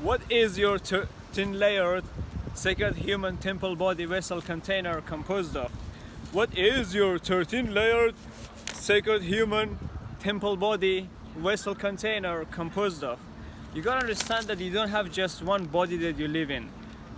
What is your 13-layered sacred human temple body vessel container composed of? What is your 13-layered sacred human temple body vessel container composed of? You gotta understand that you don't have just one body that you live in.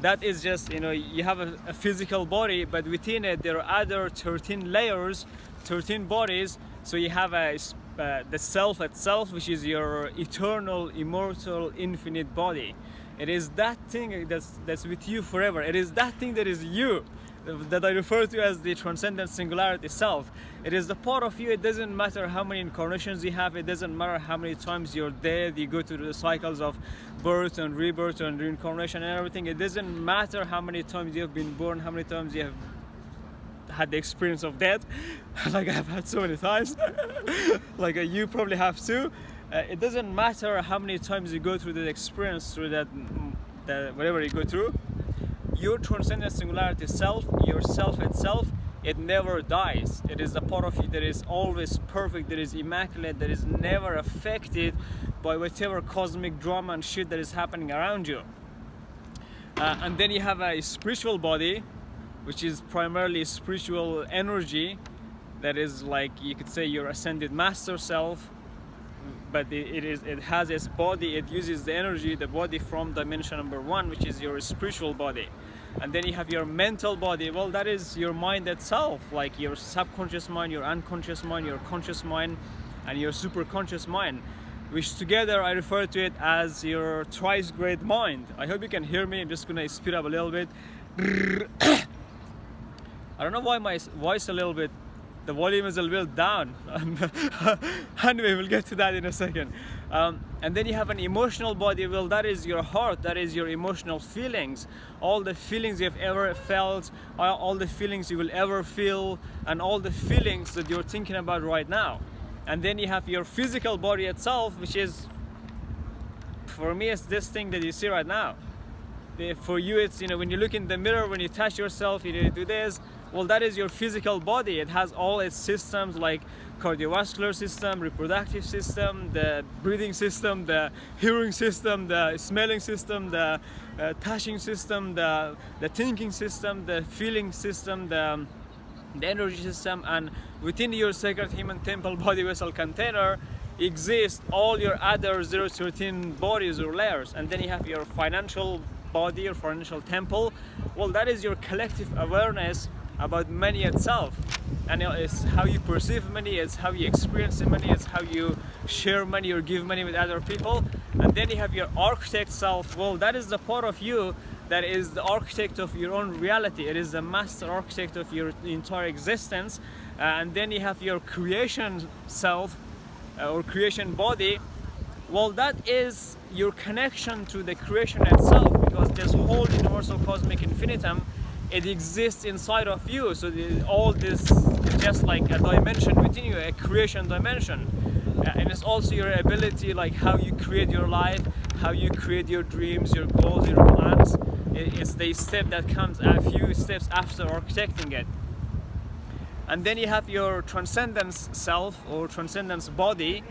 That is just, you have a physical body, but within it there are other 13 layers, 13 bodies. So you have the self itself, which is your eternal, immortal, infinite body. It is that thing that's with you forever. It is that thing that is you, that I refer to as the transcendent singularity self. It is the part of you. It doesn't matter how many incarnations you have. It doesn't matter how many times you're dead. You go through the cycles of birth and rebirth and reincarnation and everything. It doesn't matter how many times you have been born, how many times you have had the experience of death, like I've had so many times, like you probably have too. It doesn't matter how many times you go through the experience, through that whatever you go through. Your transcendent singularity self, your self itself, it never dies. It is a part of you that is always perfect, that is immaculate, that is never affected by whatever cosmic drama and shit that is happening around you. And then you have a spiritual body, which is primarily spiritual energy, that is like, you could say, your ascended master self, but it has its body. It uses the energy, the body from dimension number 1, which is your spiritual body. And then you have your mental body. Well, that is your mind itself, like your subconscious mind, your unconscious mind, your conscious mind, and your superconscious mind, which together I refer to it as your thrice great mind. I hope you can hear me. I'm just gonna speed up a little bit. I don't know why my voice a little bit, the volume is a little down. Anyway, we'll get to that in a second. And then you have an emotional body. Well, that is your heart, that is your emotional feelings. All the feelings you've ever felt, all the feelings you will ever feel, and all the feelings that you're thinking about right now. And then you have your physical body itself, which is, for me, it's this thing that you see right now. For you, it's, when you look in the mirror, when you touch yourself, you do this. Well, that is your physical body. It has all its systems, like cardiovascular system, reproductive system, the breathing system, the hearing system, the smelling system, the touching system, the thinking system, the feeling system, the energy system. And within your sacred human temple body vessel container exist all your other 013 bodies or layers. And then you have your financial body or financial temple. Well, that is your collective awareness about money itself, and it's how you perceive money, it's how you experience money, it's how you share money or give money with other people. And then you have your architect self. Well, that is the part of you that is the architect of your own reality. It is the master architect of your entire existence. And then you have your creation self or creation body. Well, that is your connection to the creation itself, because this whole universal cosmic infinitum, it exists inside of you. So all this is just like a dimension within you, a creation dimension. And it's also your ability, like how you create your life, how you create your dreams, your goals, your plans. It's the step that comes a few steps after architecting it. And then you have your transcendence self or transcendence body,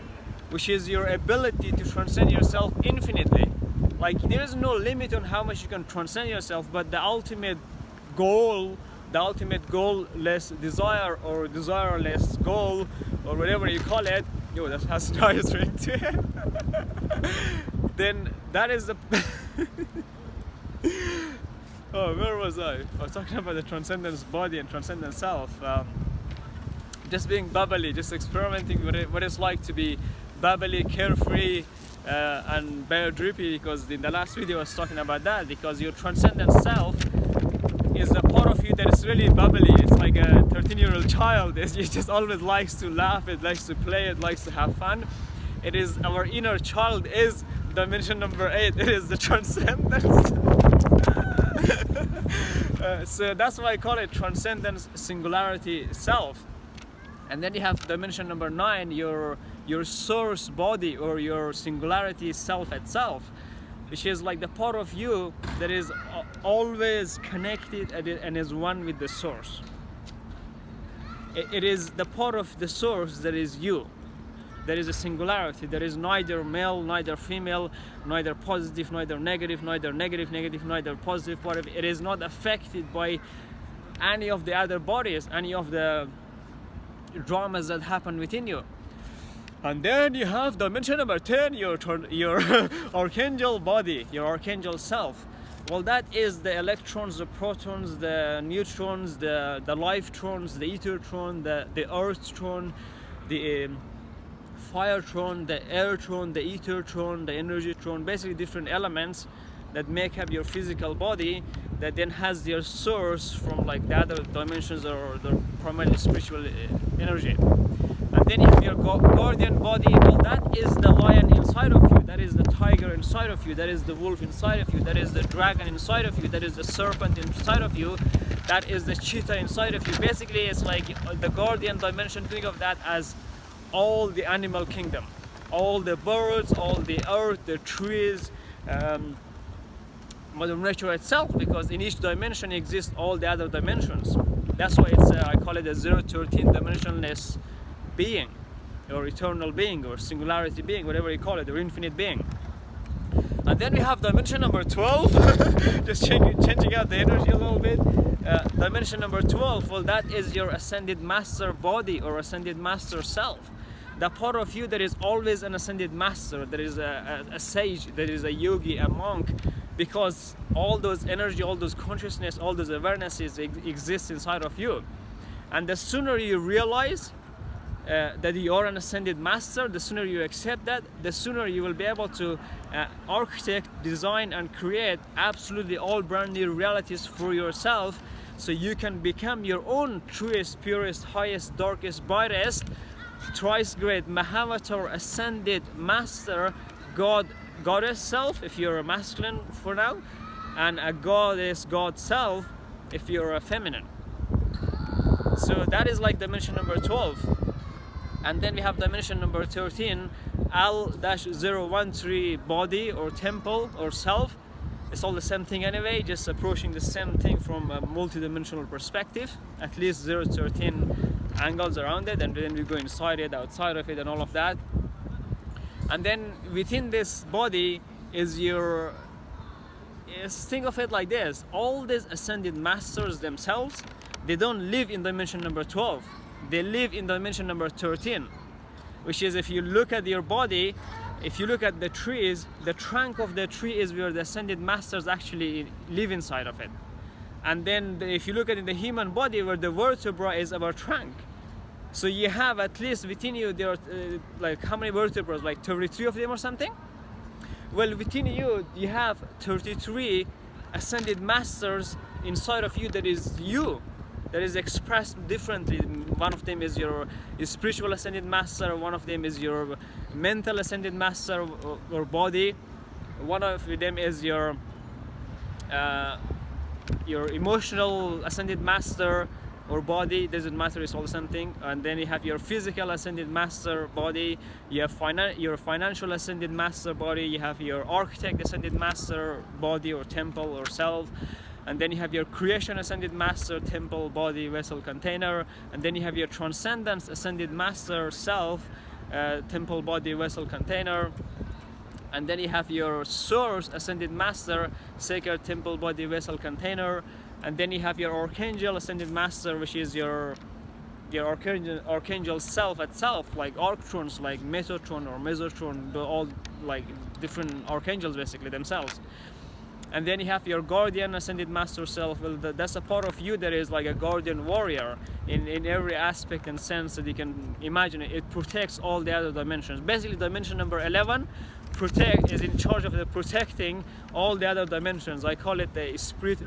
which is your ability to transcend yourself infinitely. Like, there is no limit on how much you can transcend yourself, but the ultimate goal-less desire, or desireless goal, or whatever you call it, that has a nice ring to it. Then that is the oh, where was I was talking about the transcendence body and transcendence self. Just being bubbly, just experimenting with what it's like to be bubbly, carefree, and very drippy, because in the last video I was talking about that, because your transcendent self is a part of you that is really bubbly. It's like a 13-year-old child. It just always likes to laugh, it likes to play, it likes to have fun. It is our inner child, is dimension number 8. It is the transcendence. So that's why I call it transcendence singularity self. And then you have dimension number 9, your source body or your singularity self itself, which is like the part of you that is always connected and is one with the source. It is the part of the source that is you. there is a singularity. There is neither male, neither female, neither positive, neither negative, neither positive, whatever. It is not affected by any of the other bodies, any of the dramas that happen within you. And then you have dimension number 10, your archangel body, your archangel self. Well, that is the electrons, the protons, the neutrons, the life-trons, the ether-tron, the earth-tron, the fire-tron, the air-tron, the ether-tron, the energy-tron, basically different elements that make up your physical body, that then has their source from like the other dimensions or the primarily spiritual energy. And then you have your guardian body. Well, that is the lion inside of you, that is the tiger inside of you, that is the wolf inside of you, that is the dragon inside of you, that is the serpent inside of you, that is the cheetah inside of you. Basically, it's like the guardian dimension. Think of that as all the animal kingdom, all the birds, all the earth, the trees, Mother Nature itself, because in each dimension exist all the other dimensions. That's why it's I call it a 0-13 dimensionless being, or eternal being, or singularity being, whatever you call it, or infinite being. And then we have dimension number 12, just changing out the energy a little bit. Dimension number 12, well, that is your ascended master body or ascended master self. The part of you that is always an ascended master, that is a sage, that is a yogi, a monk, because all those energy, all those consciousness, all those awarenesses exist inside of you. And the sooner you realize that you are an ascended master, the sooner you accept that, the sooner you will be able to architect, design, and create absolutely all brand new realities for yourself, so you can become your own truest, purest, highest, darkest, brightest, thrice great Mahavatar ascended master, God, goddess self if you're a masculine for now, and a goddess, God self if you're a feminine. So that is like dimension number 12. And then we have dimension number 13, L-013 body or temple or self. It's all the same thing anyway, just approaching the same thing from a multi-dimensional perspective, at least 0-13 angles around it, and then we go inside it, outside of it, and all of that. And then within this body is your, think of it like this, all these ascended masters themselves, they don't live in dimension number 12. They live in dimension number 13, which is, if you look at your body, if you look at the trees, the trunk of the tree is where the ascended masters actually live inside of it. And then if you look at the human body, where the vertebra is our trunk. So you have at least within you, there are like how many vertebrae, like 33 of them or something? Well, within you, you have 33 ascended masters inside of you, that is you. That is expressed differently. One of them is your spiritual ascended master, one of them is your mental ascended master or body, one of them is your emotional ascended master or body, doesn't matter, it's all the same thing. And then you have your physical ascended master body, you have your financial ascended master body, you have your architect ascended master body or temple or self. And then you have your creation ascended master, temple, body, vessel, container. And then you have your transcendence ascended master, self, temple, body, vessel, container. And then you have your source ascended master, sacred, temple, body, vessel, container. And then you have your archangel ascended master, which is your archangel self itself, like archtrons, like Metatron or Mesotron, all like different archangels basically themselves. And then you have your guardian ascended master self. Well, that's a part of you that is like a guardian warrior in every aspect and sense that you can imagine. It protects all the other dimensions. Basically, dimension number 11 is in charge of protecting all the other dimensions. I call it the spirit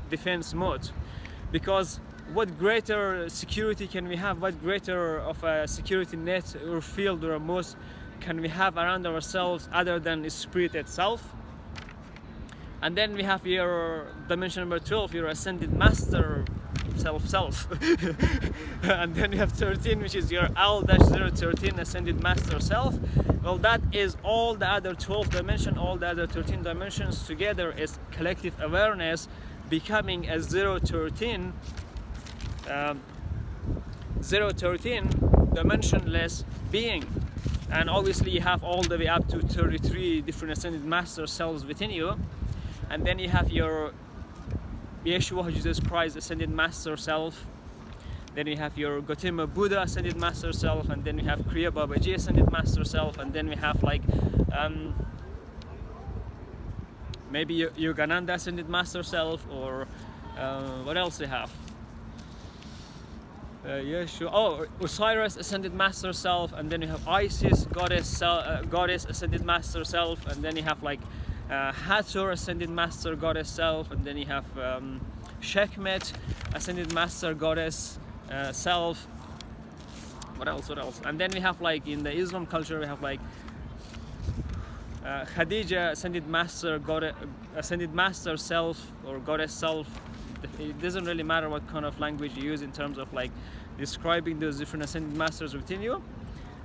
defense mode, because what greater security can we have? What greater of a security net or field or a moat can we have around ourselves other than the spirit itself? And then we have your dimension number 12, your ascended master self. And then we have 13, which is your L-013 ascended master self. Well, that is all the other 12 dimensions, all the other 13 dimensions together is collective awareness, becoming a 0-13 dimensionless being. and obviously you have all the way up to 33 different ascended master selves within you, and then you have your Yeshua, Jesus Christ, ascended master self. Then you have your Gautama Buddha, ascended master self, and then we have Kriya Babaji, ascended master self, and then we have like maybe Yogananda, ascended master self, or what else we have? Yeshua, oh, Osiris, ascended master self, and then you have Isis, goddess, goddess, ascended master self, and then you have like Hathor, ascended master goddess self, and then you have Sekhmet, ascended master goddess self. What else? And then we have like in the Islam culture we have like Khadija, ascended master goddess, ascended master self or goddess self. It doesn't really matter what kind of language you use in terms of like describing those different ascended masters within you.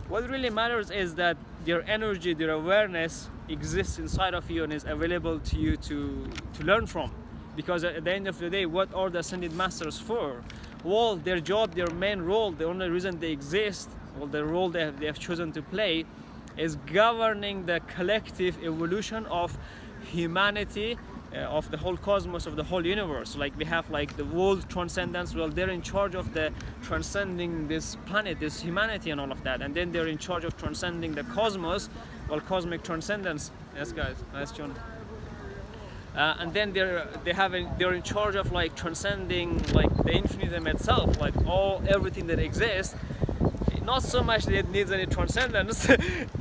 What really matters is that your energy, your awareness exists inside of you and is available to you to learn from. Because at the end of the day, what are the ascended masters for? Well, their job, their main role, the only reason they exist, well, the role they have chosen to play is governing the collective evolution of humanity, of the whole cosmos, of the whole universe. Like we have like the world transcendence, well, they're in charge of the transcending this planet, this humanity and all of that. And then they're in charge of transcending the cosmos, well, cosmic transcendence. Yes guys, nice John. And then they're in charge of like transcending like the infinitum itself, like everything that exists. Not so much that it needs any transcendence.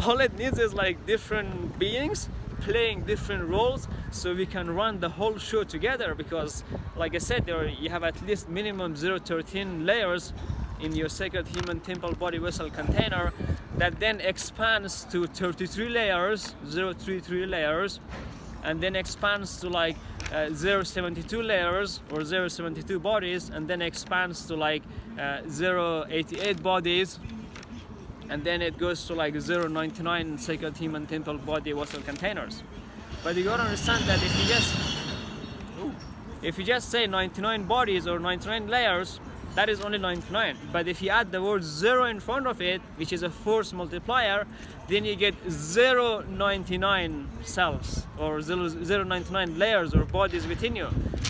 All it needs is like different beings playing different roles, so we can run the whole show together. Because like I said, you have at least minimum 013 layers in your sacred human temple body vessel container, that then expands to 33 layers, 033 layers, and then expands to like 072 layers or 072 bodies, and then expands to like 088 bodies, and then it goes to like 099 sacred human temple body vessel containers. But you gotta understand that if you just say 99 bodies or 99 layers, that is only 99. But if you add the word 0 in front of it, which is a force multiplier, then you get 099 selves or 099 layers or bodies within you.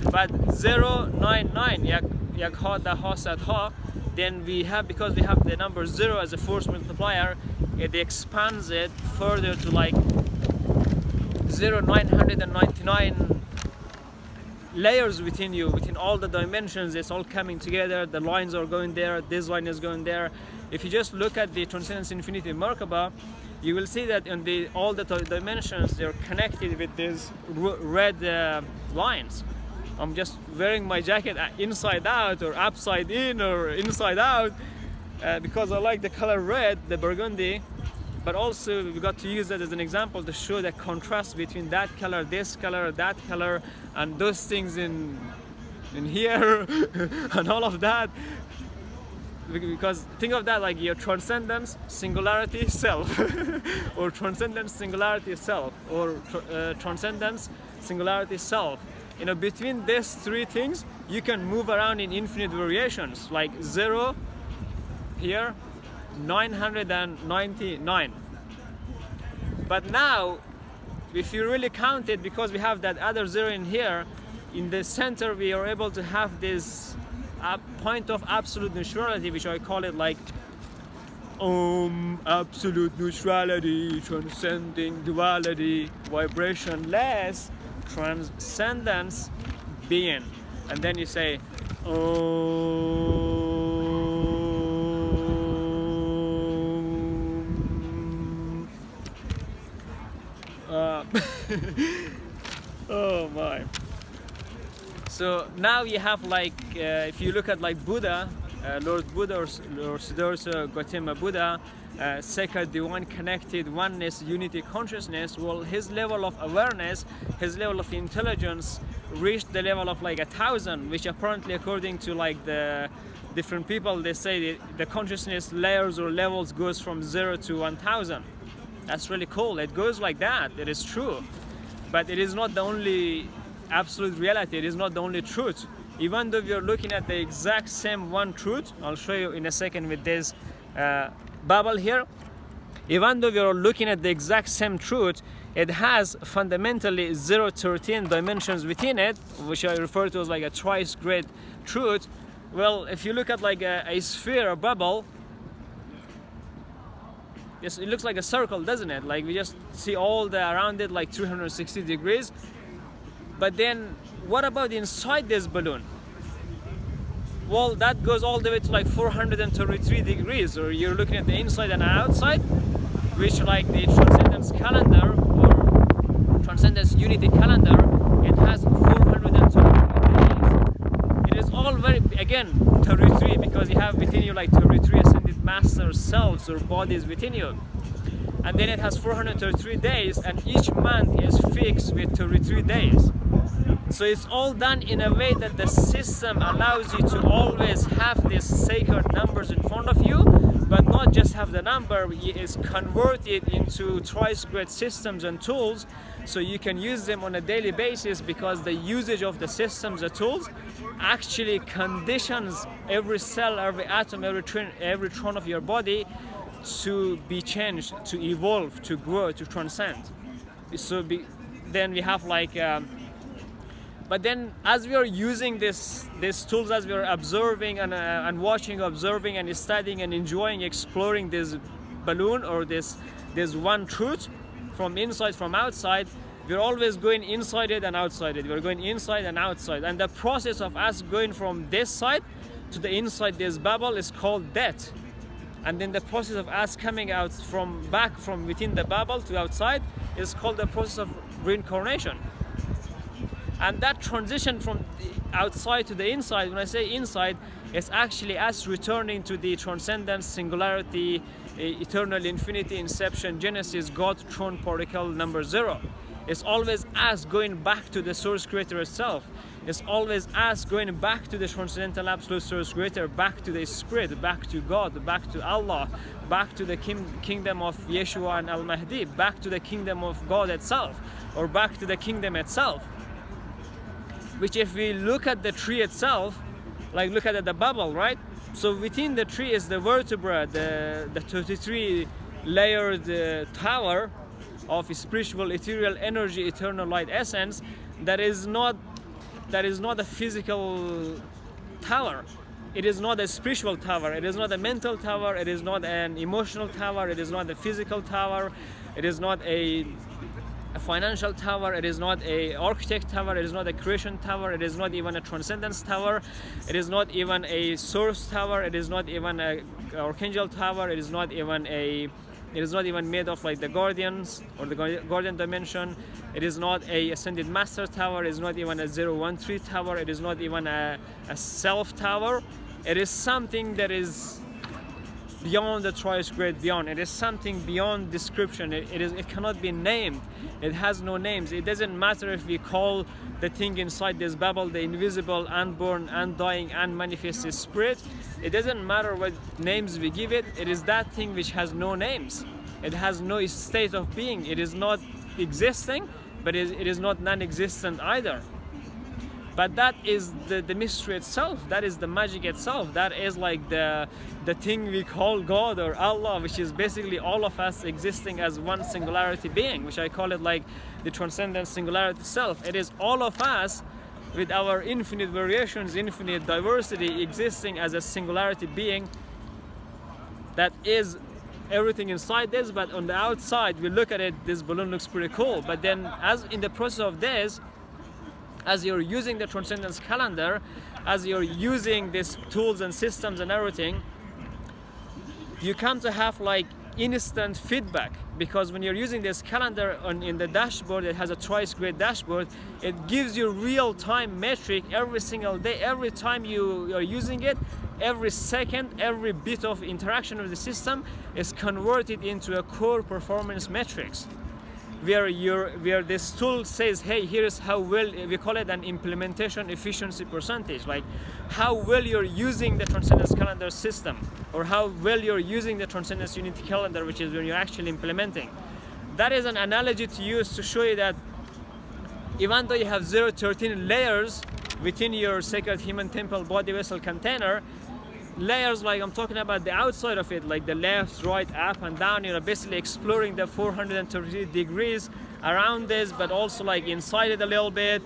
But 099, yak ha da ha sat ha, then because we have the number 0 as a force multiplier, it expands it further to like 999 layers within you, within all the dimensions. It's all coming together. The lines are going there, this line is going there. If you just look at the Transcendence Infinity Merkaba, you will see that in all the dimensions, they're connected with these red lines. I'm just wearing my jacket inside out or upside in or inside out because I like the color red, the burgundy. But also we got to use that as an example to show the contrast between that color, this color, that color, and those things in here and all of that. Because think of that like your transcendence, singularity, self, or transcendence, singularity, self, or transcendence, singularity, self. You know, between these three things, you can move around in infinite variations, like 0 here, 999. But now, if you really count it, because we have that other 0 in here, in the center we are able to have this point of absolute neutrality, which I call it like absolute neutrality, transcending duality, vibrationless transcendence being. And then you say oh my. So now you have like if you look at like Buddha, Lord Buddha or Siddhartha Gautama Buddha, sacred divine connected oneness unity consciousness, well, his level of awareness, his level of intelligence reached the level of like 1,000, which apparently according to like the different people, they say the consciousness layers or levels goes from 0 to 1,000. That's really cool. It goes like that. It is true. But it is not the only absolute reality. It is not the only truth. Even though we are looking at the exact same one truth, I'll show you in a second with this bubble here. even though we are looking at the exact same truth, it has fundamentally 013 dimensions within it, which I refer to as like a thrice great truth. Well, if you look at like a sphere, a bubble, it looks like a circle, doesn't it? Like we just see all the around it like 360 degrees. But then what about inside this balloon? Well, that goes all the way to like 433 degrees, or you're looking at the inside and outside, which like the Transcendence Calendar or Transcendence Unity Calendar, it has 433 days. It is all very, again, 33, because you have within you like 33 ascended master selves or bodies within you. And then it has 433 days, and each month is fixed with 33 days. So it's all done in a way that the system allows you to always have these sacred numbers in front of you, but not just have the number, it is converted into thrice great systems and tools, so you can use them on a daily basis, because the usage of the systems and tools actually conditions every cell, every atom, every tron of your body to be changed, to evolve, to grow, to transcend. So then we have like but then as we are using these tools, as we are observing and watching, observing and studying and enjoying, exploring this balloon or this one truth from inside, from outside, we're always going inside it and outside it. We're going inside and outside. And the process of us going from this side to the inside this bubble is called death. And then the process of us coming out back from within the bubble to outside is called the process of reincarnation. And that transition from the outside to the inside, when I say inside, it's actually us returning to the transcendence, singularity, eternal infinity, Inception, Genesis, God, throne, particle, number 0. It's always us going back to the source creator itself. It's always us going back to the transcendental absolute source creator, back to the spirit, back to God, back to Allah, back to the kingdom of Yeshua and Al-Mahdi, back to the kingdom of God itself, or back to the kingdom itself. Which if we look at the tree itself, like look at the bubble, right? So within the tree is the vertebra, the 33 layered tower of spiritual, ethereal energy, eternal light essence. That is not a physical tower. It is not a spiritual tower. It is not a mental tower. It is not an emotional tower. It is not a physical tower. It is not a financial tower. It is not a architect tower. It is not a creation tower. It is not even a transcendence tower. It is not even a source tower. It is not even a archangel tower. It is not even made of like the guardians or the guardian dimension. It is not a ascended master tower. It is not even a 013 tower. It is not even a self tower. It is something that is beyond the thrice great beyond. It is something beyond description. It cannot be named. It has no names. It doesn't matter if we call the thing inside this bubble the invisible, unborn, undying, unmanifested spirit. It doesn't matter what names we give it. It is that thing which has no names. It has no state of being. It is not existing, but it is not non-existent either. But that is the mystery itself. That is the magic itself. That is like the thing we call God or Allah, which is basically all of us existing as one singularity being, which I call it like the transcendent singularity self. It is all of us with our infinite variations, infinite diversity, existing as a singularity being that is everything inside this, but on the outside we look at it, this balloon looks pretty cool. But then as in the process of this, as you're using the Transcendence Calendar, as you're using these tools and systems and everything, you come to have like instant feedback, because when you're using this calendar in the dashboard, it has a thrice great dashboard. It gives you real-time metric every single day. Every time you are using it, every second, every bit of interaction with the system is converted into a core performance metrics, where this tool says, hey, here's how well, we call it an implementation efficiency percentage, like how well you're using the Transcendence Calendar system, or how well you're using the Transcendence Unity Calendar, which is when you're actually implementing. That is an analogy to use to show you that even though you have 013 layers within your sacred human temple body vessel container, layers, like I'm talking about the outside of it, like the left, right, up and down, you know, basically exploring the 430 degrees around this, but also like inside it a little bit,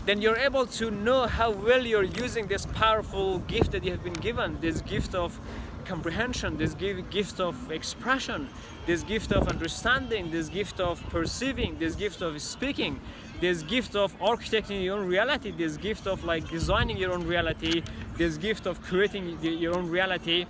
then you're able to know how well you're using this powerful gift that you have been given, this gift of comprehension, this gift of expression, this gift of understanding, this gift of perceiving, this gift of speaking, this gift of architecting your own reality, this gift of like designing your own reality, this gift of creating your own reality,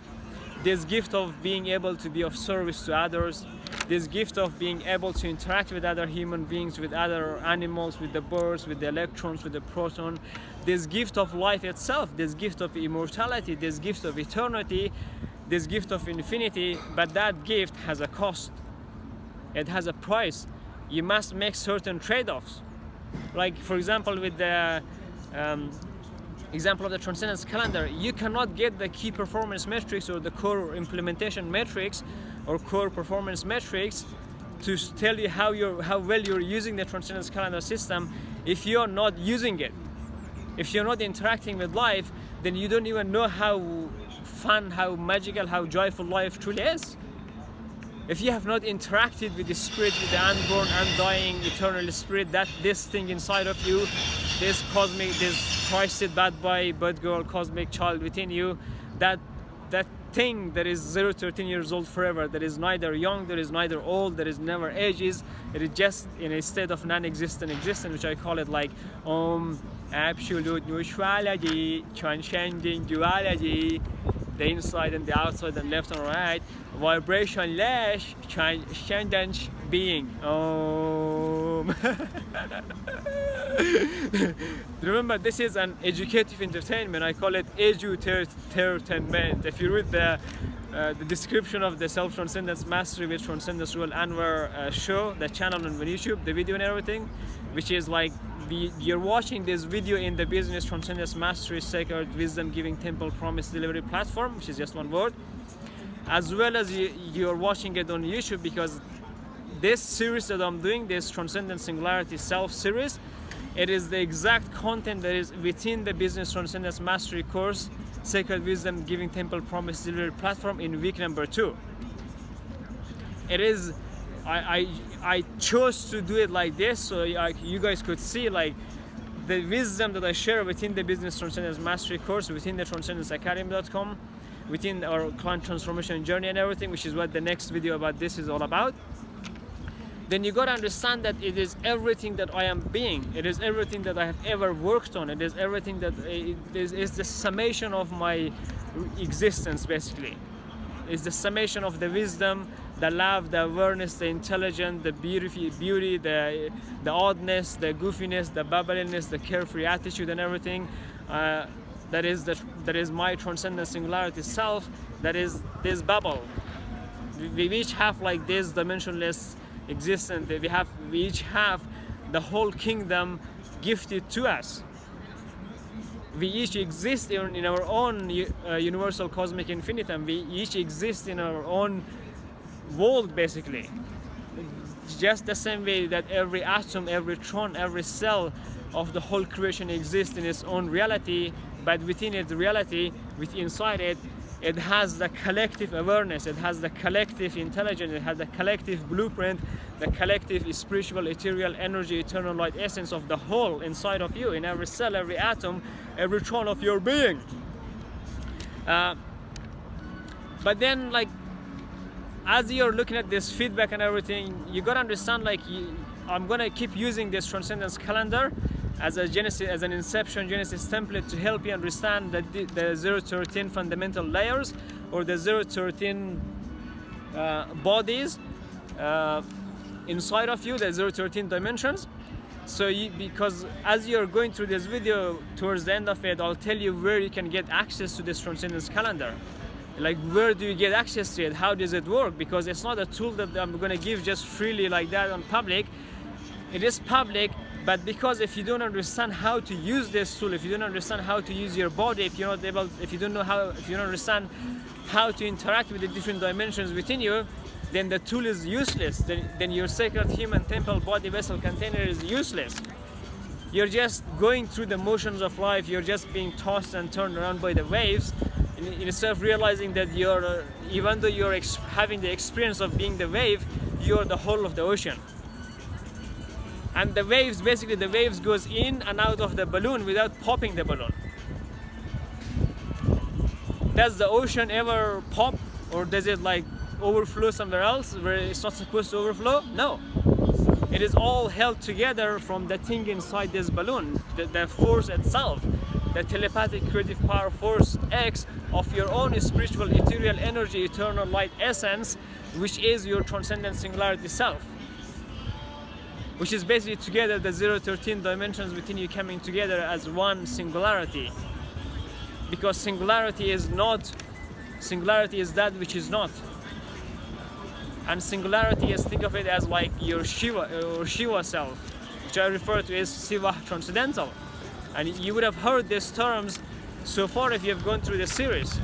this gift of being able to be of service to others, this gift of being able to interact with other human beings, with other animals, with the birds, with the electrons, with the proton, this gift of life itself, this gift of immortality, this gift of eternity, this gift of infinity. But that gift has a cost. It has a price. You must make certain trade-offs. Like for example, with the example of the Transcendence Calendar, you cannot get the key performance metrics or the core implementation metrics or core performance metrics to tell you how well you're using the Transcendence Calendar system if you're not using it. If you're not interacting with life, then you don't even know how fun, how magical, how joyful life truly is. If you have not interacted with the spirit, with the unborn, undying, eternal spirit, that this thing inside of you, this cosmic, this Christed bad boy, bad girl, cosmic child within you, that thing that is 0 to 13 years old forever, that is neither young, that is neither old, that is never ages, it is just in a state of non-existent existence, which I call it like absolute neutrality, transcending duality, the inside and the outside and left and right, vibrationless transcendent being. Remember, this is an educative entertainment. I call it edutainment. If you read the description of the Self Transcendence Mastery with Transcendence Royal Anwar show, the channel on YouTube, the video and everything, which is like you're watching this video in the Business Transcendence Mastery Sacred Wisdom Giving Temple Promise Delivery platform, which is just one word, as well as you're watching it on YouTube, because this series that I'm doing, this Transcendent Singularity Self series, it is the exact content that is within the Business Transcendence Mastery course, Sacred Wisdom Giving Temple Promise Delivery platform in week number 2. It is, I chose to do it like this so you guys could see like the wisdom that I share within the Business Transcendence Mastery course, within the transcendenceacademy.com, within our client transformation journey and everything, which is what the next video about this is all about. Then you got to understand that it is everything that I am being. It is everything that I have ever worked on. It is everything that is the summation of my existence, basically. It's the summation of the wisdom, the love, the awareness, the intelligence, the beauty, the oddness, the goofiness, the bubbliness, the carefree attitude and everything. That is my transcendent singularity self. That is this bubble. We each have like this dimensionless existence. We each have the whole kingdom gifted to us. We each exist in our own universal cosmic infinitum. We each exist in our own world, basically. Just the same way that every atom, every tron, every cell of the whole creation exists in its own reality, but within its reality, inside it, it has the collective awareness, it has the collective intelligence, it has the collective blueprint, the collective spiritual, ethereal energy, eternal light essence of the whole inside of you, in every cell, every atom, every tron of your being. But then, like, as you're looking at this feedback and everything, you gotta understand, like, I'm gonna keep using this Transcendence Calendar as a Genesis, as an Inception Genesis template to help you understand the 0 to 13 fundamental layers, or the 0 to 13 bodies inside of you, the 0 to 13 dimensions. So because as you're going through this video, towards the end of it, I'll tell you where you can get access to this Transcendence Calendar. Like, where do you get access to it? How does it work? Because it's not a tool that I'm gonna give just freely like that on public. It is public, but because if you don't understand how to use this tool, if you don't understand how to use your body, if you don't understand how to interact with the different dimensions within you, then the tool is useless. Then your sacred human temple body vessel container is useless. You're just going through the motions of life. You're just being tossed and turned around by the waves, instead of realizing that you're, even though you're having the experience of being the wave, you're the whole of the ocean. And the waves, basically the waves goes in and out of the balloon without popping the balloon. Does the ocean ever pop, or does it like overflow somewhere else where it's not supposed to overflow? No. It is all held together from the thing inside this balloon, the force itself, the telepathic creative power force X of your own spiritual ethereal energy, eternal light essence, which is your transcendent singularity self, which is basically together the 0-13 dimensions within you coming together as one singularity. Because singularity is that which is not. And singularity is, think of it as like your Shiva or Shiva self, which I refer to as Shiva Transcendental. And you would have heard these terms so far if you have gone through the series.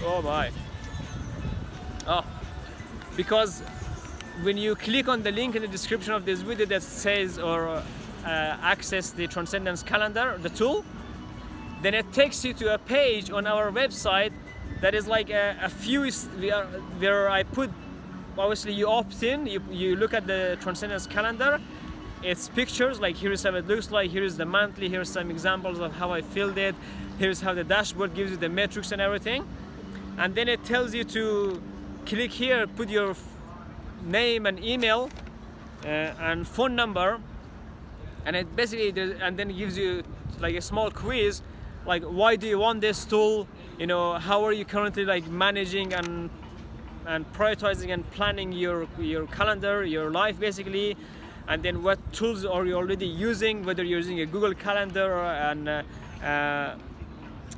Oh my. Oh. Because when you click on the link in the description of this video that says or access the Transcendence Calendar, the tool, then it takes you to a page on our website that is like a few where I put, obviously you opt in, you look at the Transcendence Calendar, it's pictures, like here's how it looks like, here's the monthly, here's some examples of how I filled it, here's how the dashboard gives you the metrics and everything, and then it tells you to click here, put your name and email and phone number, and it basically, and then it gives you like a small quiz, like why do you want this tool, you know, how are you currently like managing and prioritizing and planning your calendar, your life basically, and then what tools are you already using, whether you're using a Google Calendar or a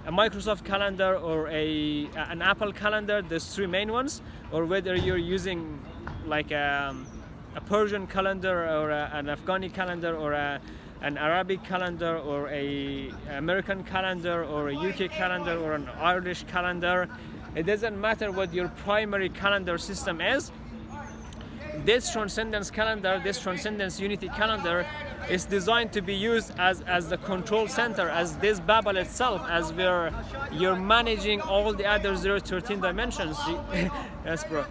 Microsoft Calendar or an Apple Calendar, there's three main ones, or whether you're using like a Persian calendar or an Afghani calendar or an Arabic calendar or a American calendar or a UK calendar or an Irish calendar. It doesn't matter what your primary calendar system is. This Transcendence Calendar, this Transcendence Unity Calendar is designed to be used as the control center, as this bubble itself, as where you're managing all the other 0-13 dimensions. Yes, bro.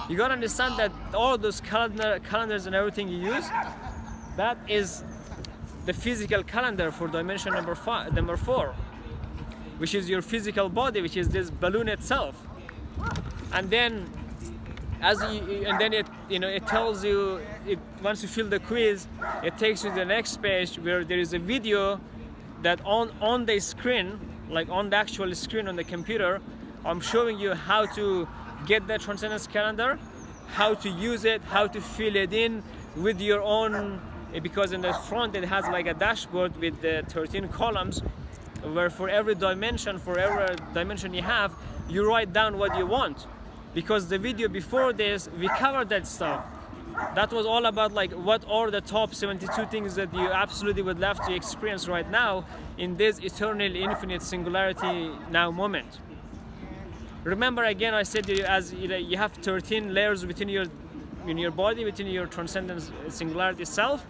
You gotta understand that all those calendars and everything you use, that is the physical calendar for dimension number 4, which is your physical body, which is this balloon itself. And then it tells you, once you fill the quiz, it takes you to the next page where there is a video that on the screen, like on the actual screen on the computer, I'm showing you how to get the Transcendence Calendar, how to use it, how to fill it in with your own, because in the front it has like a dashboard with the 13 columns, where for every dimension you have, you write down what you want. Because the video before this, we covered that stuff. That was all about like what are the top 72 things that you absolutely would love to experience right now in this eternal infinite singularity now moment. Remember again, I said to you, as you have 13 layers within your body, within your transcendence singularity self,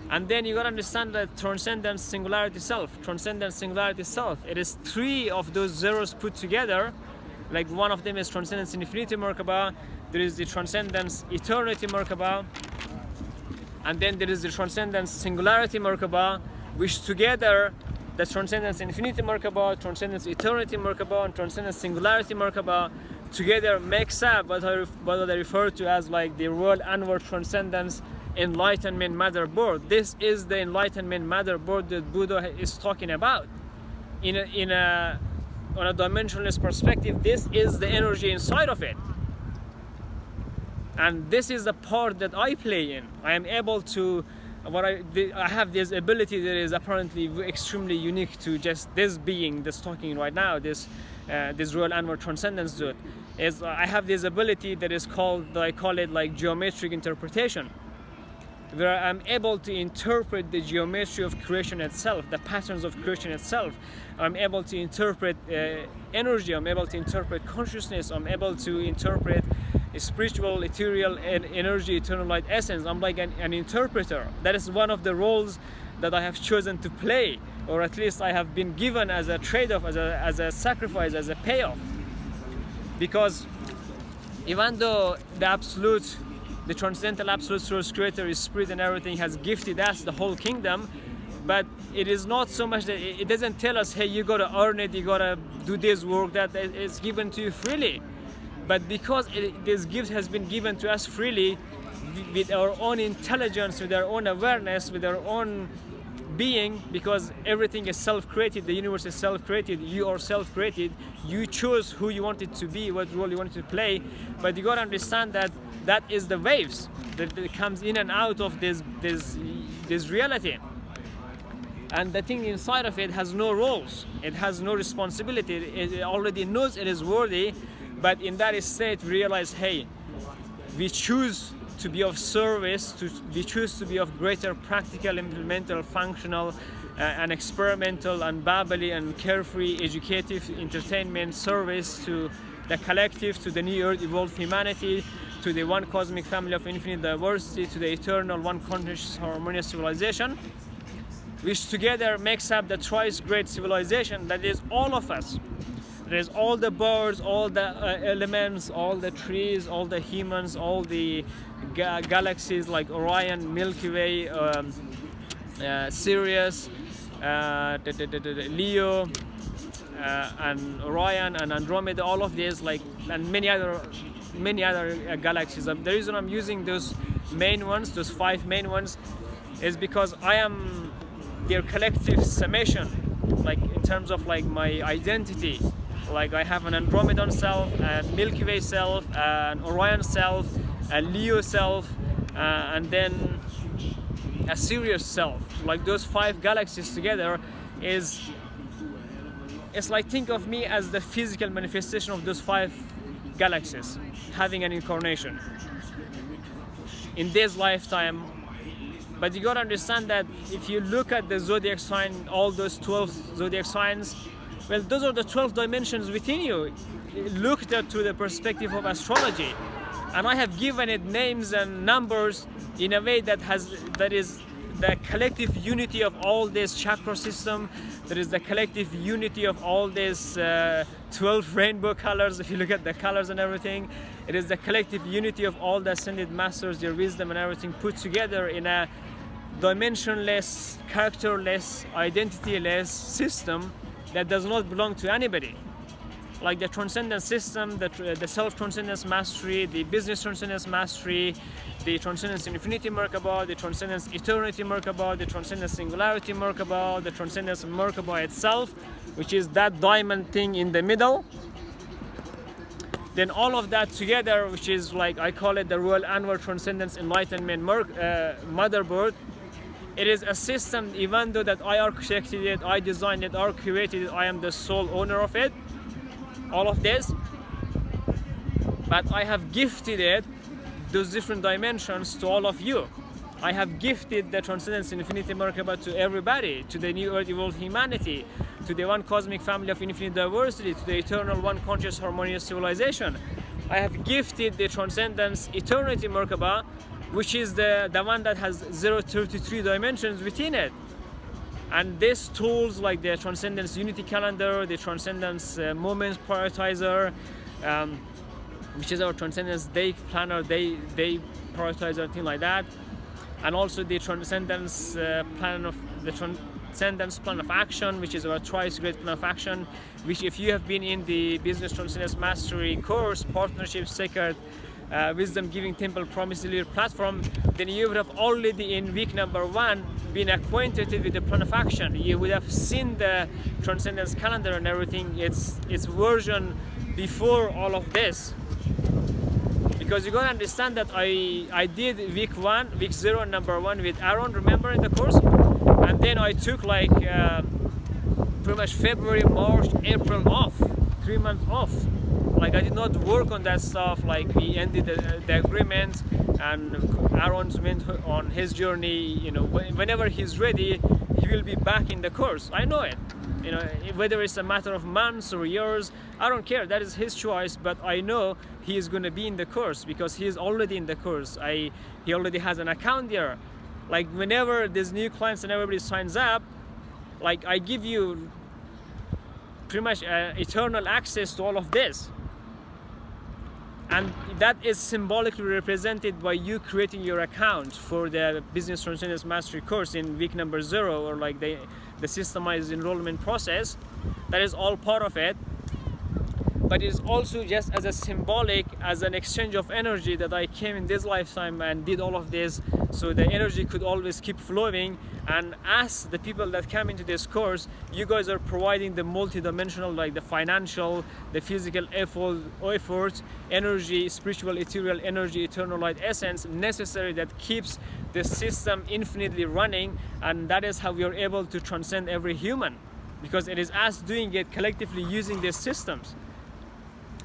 and then you gotta understand that transcendence singularity self, it is 3 of those zeros put together. Like one of them is Transcendence Infinity Merkaba, there is the Transcendence Eternity Merkaba, and then there is the Transcendence Singularity Merkaba, which together, the Transcendence Infinity Merkaba, Transcendence Eternity Merkaba, and Transcendence Singularity Merkaba together makes up what I refer to as like the Royal Anwar Transcendence Enlightenment Motherboard. This is the Enlightenment Motherboard that Buddha is talking about. On a dimensionless perspective, this is the energy inside of it. And this is the part that I play in. I am able to, I have this ability that is apparently extremely unique to just this being that's talking right now, this Royal Anwar Transcendence dude. I have this ability that is called, I call it like geometric interpretation, where I'm able to interpret the geometry of creation itself, the patterns of creation itself. I'm able to interpret energy, I'm able to interpret consciousness, I'm able to interpret spiritual, ethereal, energy, eternal light essence. I'm like an interpreter. That is one of the roles that I have chosen to play or at least I have been given as a trade-off, as a sacrifice, as a payoff. Because even though the transcendental absolute source creator is spirit and everything has gifted us the whole kingdom, but it is not so much that it doesn't tell us, hey, you gotta earn it, you gotta do this work, that it's given to you freely. But because this gift has been given to us freely, with our own intelligence, with our own awareness, with our own being, because everything is self-created, the universe is self-created, you are self-created, you choose who you want it to be, what role you want it to play. But you gotta understand that that is the waves that comes in and out of this reality. And the thing inside of it has no roles, it has no responsibility, it already knows it is worthy, but in that state we realize, hey, we choose to be of service, we choose to be of greater practical, implemental, functional, and experimental, and bubbly, and carefree, educative, entertainment, service to the collective, to the new earth evolved humanity, to the one cosmic family of infinite diversity, to the eternal one conscious harmonious civilization, which together makes up the thrice great civilization that is all of us. There's all the birds, all the elements, all the trees, all the humans, all the galaxies like Orion, Milky Way, Sirius, Leo, and Orion and Andromeda, all of these, like, and many other galaxies. The reason I'm using those main ones, those 5 main ones, is because I am their collective summation, like in terms of like my identity. Like I have an Andromedan self, a Milky Way self, an Orion self, a Leo self, and then a Sirius self. Like those 5 galaxies together it's like, think of me as the physical manifestation of those 5 galaxies having an incarnation in this lifetime. But you gotta understand that if you look at the zodiac sign, all those 12 zodiac signs, well, those are the 12 dimensions within you, looked at through the perspective of astrology. And I have given it names and numbers in a way that is the collective unity of all this chakra system. There is the collective unity of all these 12 rainbow colors, if you look at the colors and everything. It is the collective unity of all the ascended masters, their wisdom and everything put together in a dimensionless, characterless, identityless system that does not belong to anybody. Like the Transcendence system, the Self Transcendence Mastery, the Business Transcendence Mastery, the Transcendence Infinity Merkaba, the Transcendence Eternity Merkaba, the Transcendence Singularity Merkaba, the Transcendence Merkaba itself, which is that diamond thing in the middle. Then all of that together, which is like, I call it the Royal Anwar Transcendence Enlightenment Motherboard. It is a system, even though that I architected it, I designed it, I created it, I am the sole owner of it, all of this. But I have gifted it, those different dimensions, to all of you. I have gifted the Transcendence Infinity Merkaba to everybody, to the new earth evolved humanity, to the one cosmic family of infinite diversity, to the eternal one conscious harmonious civilization. I have gifted the Transcendence Eternity Merkaba, which is the one that has 033 dimensions within it. And these tools like the Transcendence Unity Calendar, the Transcendence Moments Prioritizer, which is our Transcendence Day Planner, Day Prioritizer, thing like that, and also the Transcendence Plan of Action, which is our thrice great plan of action, which if you have been in the Business Transcendence Mastery course, Partnership, Sacred Wisdom Giving Temple Promise Leader platform, then you would have already in week number 1 been acquainted with the plan of action. You would have seen the Transcendence Calendar and everything, its version before all of this. Because you gotta understand that I did week 0 number 1 with Aaron, remember, in the course? And then I took like pretty much February, March, April off, 3 months off. Like I did not work on that stuff. Like we ended the agreement, and Aaron went on his journey. You know, whenever he's ready, he will be back in the course. I know it. You know, whether it's a matter of months or years, I don't care. That is his choice. But I know he is going to be in the course because he is already in the course. He already has an account there. Like whenever there's new clients and everybody signs up, like I give you pretty much eternal access to all of this. And that is symbolically represented by you creating your account for the Business Transcendence Mastery course in week number 0, or like the systemized enrollment process. That is all part of it. But it is also just as a symbolic, as an exchange of energy, that I came in this lifetime and did all of this, so the energy could always keep flowing. And as the people that come into this course, you guys are providing the multi-dimensional, like the financial, the physical effort, energy, spiritual, ethereal energy, eternal light essence necessary that keeps the system infinitely running. And that is how we are able to transcend every human, because it is us doing it collectively using these systems.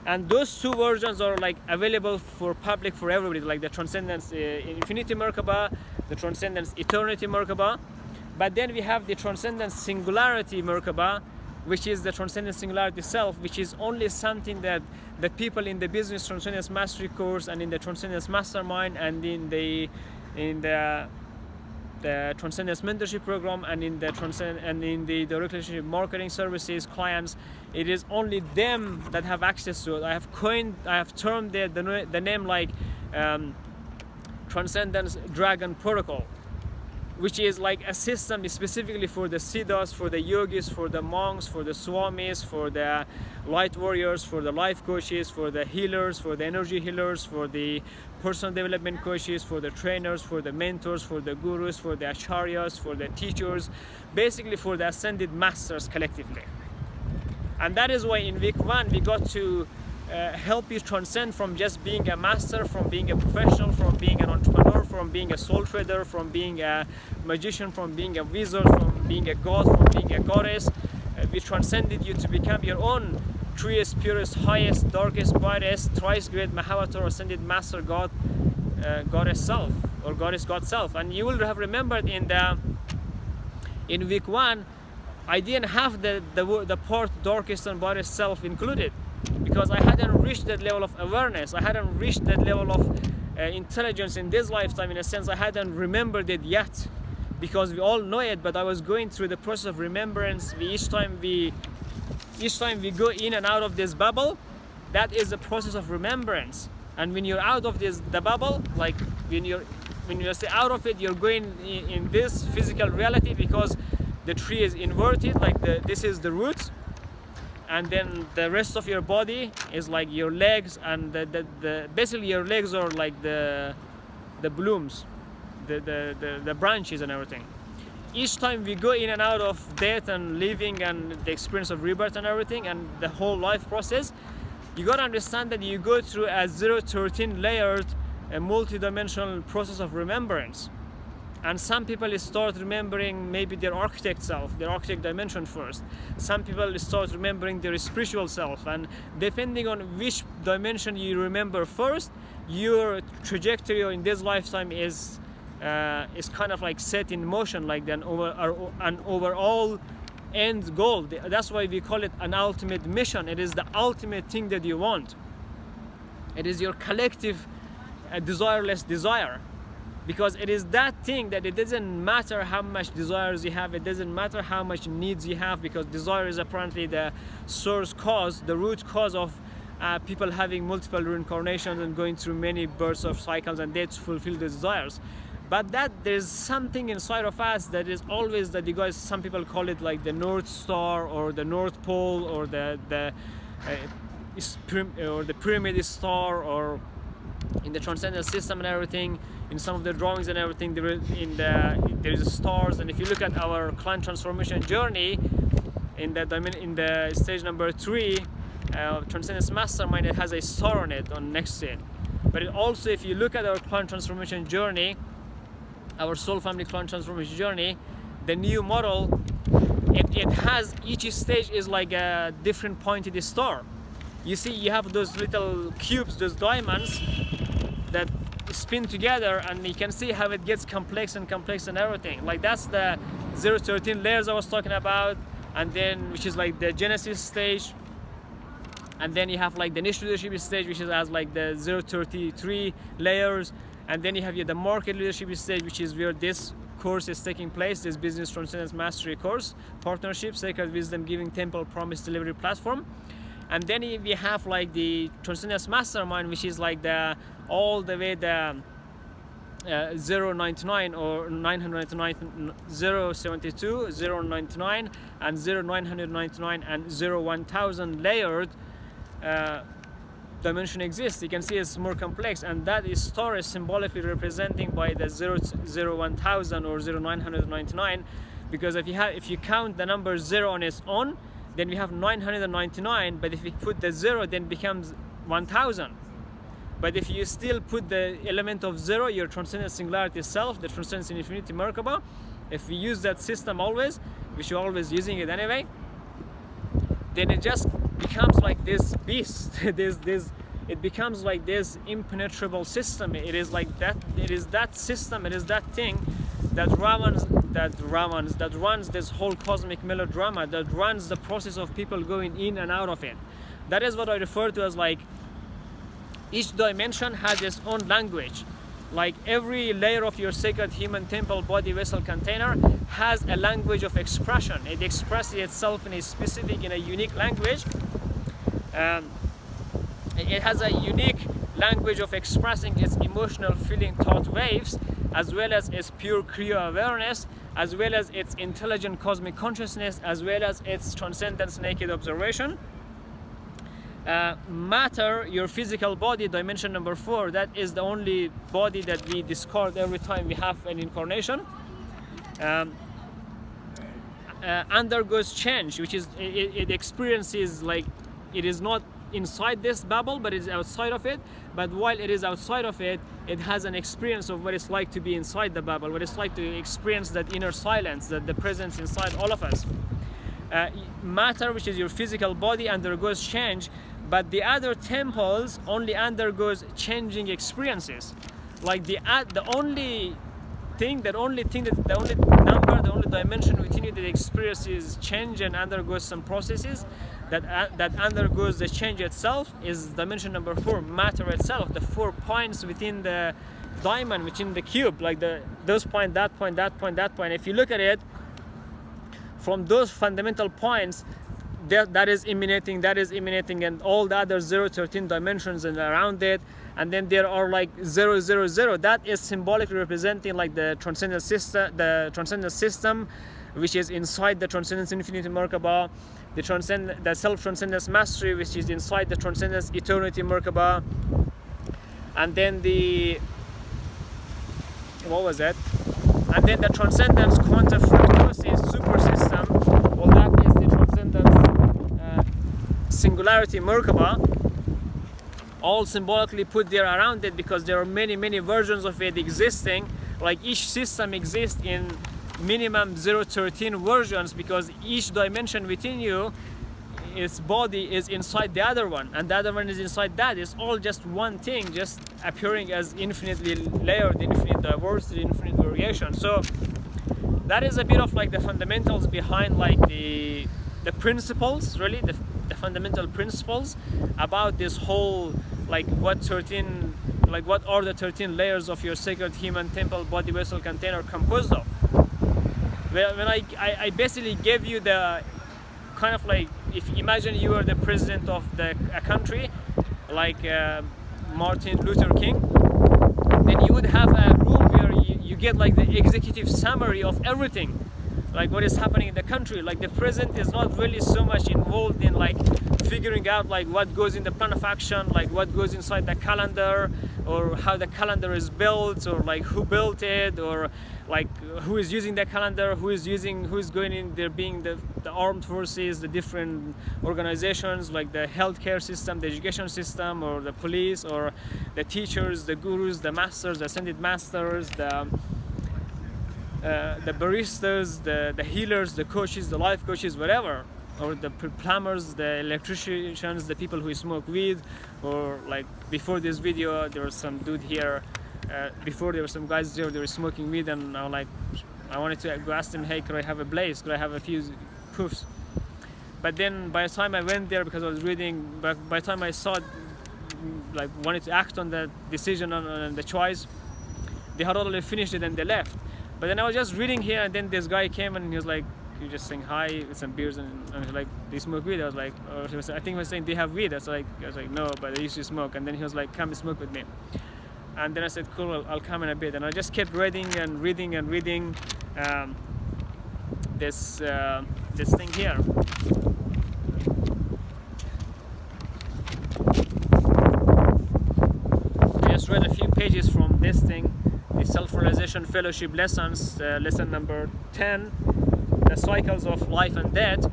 And those two versions are like available for public, for everybody, like the Transcendence Infinity Merkaba, the Transcendence Eternity Merkaba. But then we have the Transcendence Singularity Merkaba, which is the Transcendence Singularity Self, which is only something that the people in the Business Transcendence Mastery course and in the Transcendence Mastermind and in the Transcendence Mentorship Program and in the Direct Relationship Marketing Services clients, it is only them that have access to it. I have termed the name like Transcendence Dragon Protocol, which is like a system specifically for the siddhas, for the yogis, for the monks, for the swamis, for the light warriors, for the life coaches, for the healers, for the energy healers, for the personal development coaches, for the trainers, for the mentors, for the gurus, for the acharyas, for the teachers, basically for the ascended masters collectively. And that is why in week 1 we got to help you transcend from just being a master, from being a professional, from being an entrepreneur, from being a soul trader, from being a magician, from being a wizard, from being a god, from being a goddess. We transcended you to become your own truest, purest, highest, darkest, brightest, thrice great Mahavatar ascended master god, goddess self, or goddess god self. And you will have remembered in week 1, I didn't have the part darkest and brightest self included, because I hadn't reached that level of awareness. I hadn't reached that level of intelligence in this lifetime. In a sense, I hadn't remembered it yet, because we all know it, but I was going through the process of remembrance. Each time we go in and out of this bubble, that is the process of remembrance. And when you're out of the bubble, like when you stay out of it, you're going in this physical reality, because the tree is inverted, like this is the roots, and then the rest of your body is like your legs, and basically your legs are like the blooms, the branches and everything. Each time we go in and out of death and living and the experience of rebirth and everything and the whole life process, you gotta understand that you go through a 0-13 layered, a multi-dimensional process of remembrance. And some people start remembering maybe their architect self, their architect dimension first. Some people start remembering their spiritual self, and depending on which dimension you remember first, your trajectory in this lifetime is kind of like set in motion, like an overall end goal. That's why we call it an ultimate mission. It is the ultimate thing that you want. It is your collective desireless desire. Because it is that thing that it doesn't matter how much desires you have, it doesn't matter how much needs you have, because desire is apparently the source cause, the root cause of people having multiple reincarnations and going through many births of cycles and deaths to fulfill the desires. But that there's something inside of us that is always, that you guys, some people call it like the North Star or the North Pole or the pyramid star, or in the transcendent system and everything, in some of the drawings and everything, there is stars. And if you look at our client transformation journey in the stage number 3, Transcendence Mastermind, it has a star on it, on next to it. But it also, if you look at our client transformation journey, our soul family client transformation journey, the new model, it has, each stage is like a different pointed star. You see, you have those little cubes, those diamonds that spin together, and you can see how it gets complex and everything. Like that's the 0-13 layers I was talking about, and then which is like the Genesis stage, And then you have like the niche leadership stage, which is as like the 033 layers. And then you have the market leadership stage, which is where this course is taking place, this Business Transcendence Mastery course, partnership, Sacred Wisdom Giving Temple Promise Delivery Platform. And then we have like the Transcendence Mastermind, which is like the all the way the 099 or 999, 072, 099, and 0999 and 1000 layered dimension exists. You can see it's more complex, and that is Taurus symbolically representing by the 1000 or 0999, because if you count the number 0 on its own, then we have 999, but if we put the 0, then it becomes 1000. But if you still put the element of 0, your transcendent singularity self, the transcendence infinity Merkaba, if we use that system always, which you're always using it anyway, then it just becomes like this beast. It becomes like this impenetrable system. It is like that. It is that system. It is that thing that runs this whole cosmic melodrama, that runs the process of people going in and out of it. That is what I refer to as like each dimension has its own language. Like every layer of your sacred human temple body vessel container has a language of expression. It expresses itself in a specific, in a unique language. It has a unique language of expressing its emotional feeling thought waves, as well as its pure Kriya awareness, as well as its intelligent cosmic consciousness, as well as its transcendence naked observation. Matter, your physical body, dimension number 4, that is the only body that we discard every time we have an incarnation, undergoes change, which is it experiences like it is not inside this bubble, but it is outside of it. But while it is outside of it, it has an experience of what it's like to be inside the bubble, what it's like to experience that inner silence, that the presence inside all of us. Matter, which is your physical body, undergoes change, but the other temples only undergoes changing experiences. Like the only dimension within you that experiences change and undergoes some processes, that undergoes the change itself, is dimension number 4, matter itself. The 4 points within the diamond, within the cube, like those point, that point, that point, that point. If you look at it from those fundamental points, that is emanating, and all the other 013 dimensions and around it. And then there are like 000. That is symbolically representing like the transcendent system, which is inside the Transcendence Infinity Merkaba, the Self Transcendence Mastery, which is inside the Transcendence Eternity Merkaba, and then the And then the Transcendence Quantum Fructosis Super System. Well, that is the Transcendence Singularity Merkaba, all symbolically put there around it, because there are many versions of it existing. Like each system exists in minimum 013 versions, because each dimension within you, its body is inside the other one, and the other one is inside that. It's all just one thing, just appearing as infinitely layered, infinite diversity, infinite variation. So that is a bit of like the fundamentals behind like the principles, really the fundamental principles about this whole, like what are the 13 layers of your sacred human temple body vessel container composed of. When I basically gave you the kind of like, if imagine you are the president of a country like Martin Luther King, then you would have a room where you get like the executive summary of everything, like what is happening in the country. Like the president is not really so much involved in like figuring out like what goes in the plan of action, like what goes inside the calendar, or how the calendar is built, or like who built it, or like who is using the calendar, who is going in there, being the armed forces, the different organizations like the healthcare system, the education system, or the police, or the teachers, the gurus, the masters, the ascended masters, the baristas, the healers, the coaches, the life coaches, whatever, or the plumbers, the electricians, the people who smoke weed, or like before this video there was some dude here, before there were some guys there, they were smoking weed, and I wanted to go ask them, hey, could I have a blaze, could I have a few puffs? But then by the time I went there, because I was reading, by the time I saw, like, wanted to act on the decision on the choice, they had already finished it and they left. But then I was just reading here, and then this guy came and he was like, he was just saying hi with some beers, and I was like, do you smoke weed? I was like, I think he was saying, do you have weed? I was like, no, but I used to smoke. And then he was like, come smoke with me. And then I said, cool, I'll come in a bit. And I just kept reading and reading and reading this thing here. I just read a few pages from this thing, the Self-Realization Fellowship Lessons, lesson number 10, the cycles of life and death.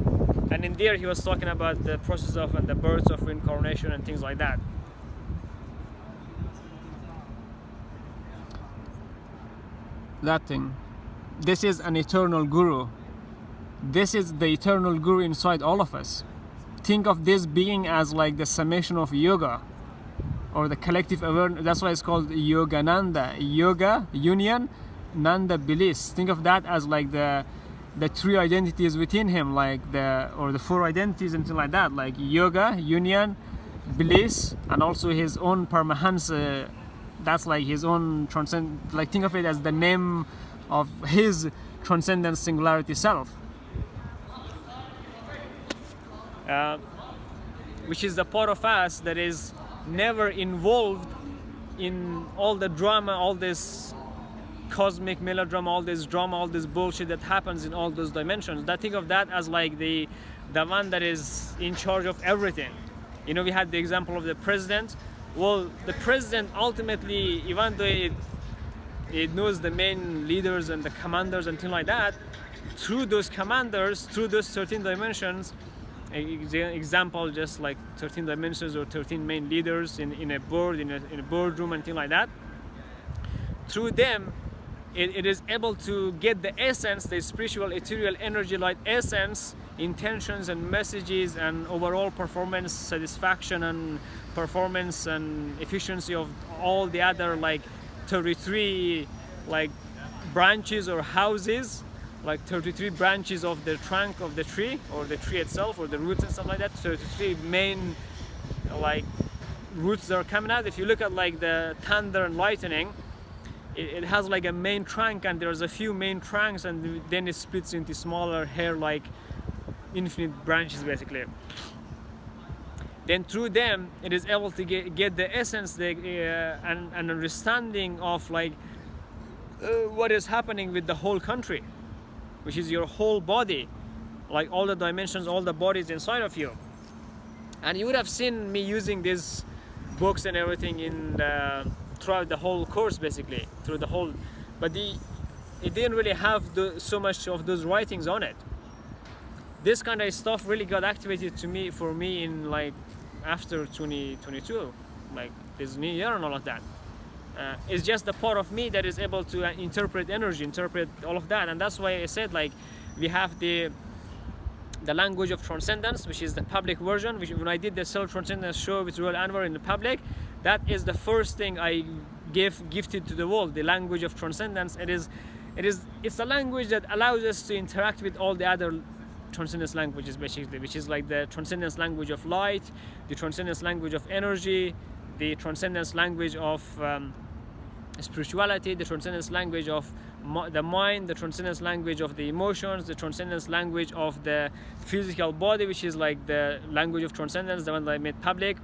And in there he was talking about the process of and the births of reincarnation and things like that. That thing. This is an eternal guru. This is the eternal guru inside all of us. Think of this being as like the summation of yoga, or the collective awareness. That's why it's called Yogananda. Yoga, union, Nanda, bliss. Think of that as like the three identities within him, like or the four identities and things like that, like yoga, union, bliss, and also his own Paramahansa. That's like his own like think of it as the name of his transcendent singularity self, which is the part of us that is never involved in all the drama, all this cosmic melodrama, all this drama, all this bullshit that happens in all those dimensions. That think of that as like the one that is in charge of everything. You know, we had the example of the president. Well, the president ultimately, even though it knows the main leaders and the commanders and things like that, through those commanders, through those 13 dimensions, example, just like 13 dimensions or 13 main leaders in a board, in a boardroom and things like that, through them, it is able to get the essence, the spiritual, ethereal, energy, light essence, intentions and messages and overall performance, satisfaction and performance and efficiency of all the other like 33 like branches or houses, like 33 branches of the trunk of the tree, or the tree itself, or the roots and stuff like that. 33 main like roots that are coming out. If you look at like the thunder and lightning, it has like a main trunk, and there's a few main trunks, and then it splits into smaller hair like infinite branches basically. Then through them it is able to get the essence, and understanding of like what is happening with the whole country, which is your whole body, like all the dimensions, all the bodies inside of you. And you would have seen me using these books and everything throughout the whole course basically, through the whole, but it didn't really have so much of those writings on it. This kind of stuff really got activated for me in like after 2022, like this new year and all of that. It's just the part of me that is able to interpret energy, interpret all of that. And that's why I said like we have the language of transcendence, which is the public version, which when I did the Self Transcendence show with Royal Anwar in the public, that is the first thing I gifted to the world, the language of transcendence. It's a language that allows us to interact with all the other transcendence languages basically, which is like the transcendence language of light, the transcendence language of energy, the transcendence language of spirituality, the transcendence language of the mind, the transcendence language of the emotions, the transcendence language of the physical body, which is like the language of transcendence, the one that I made public,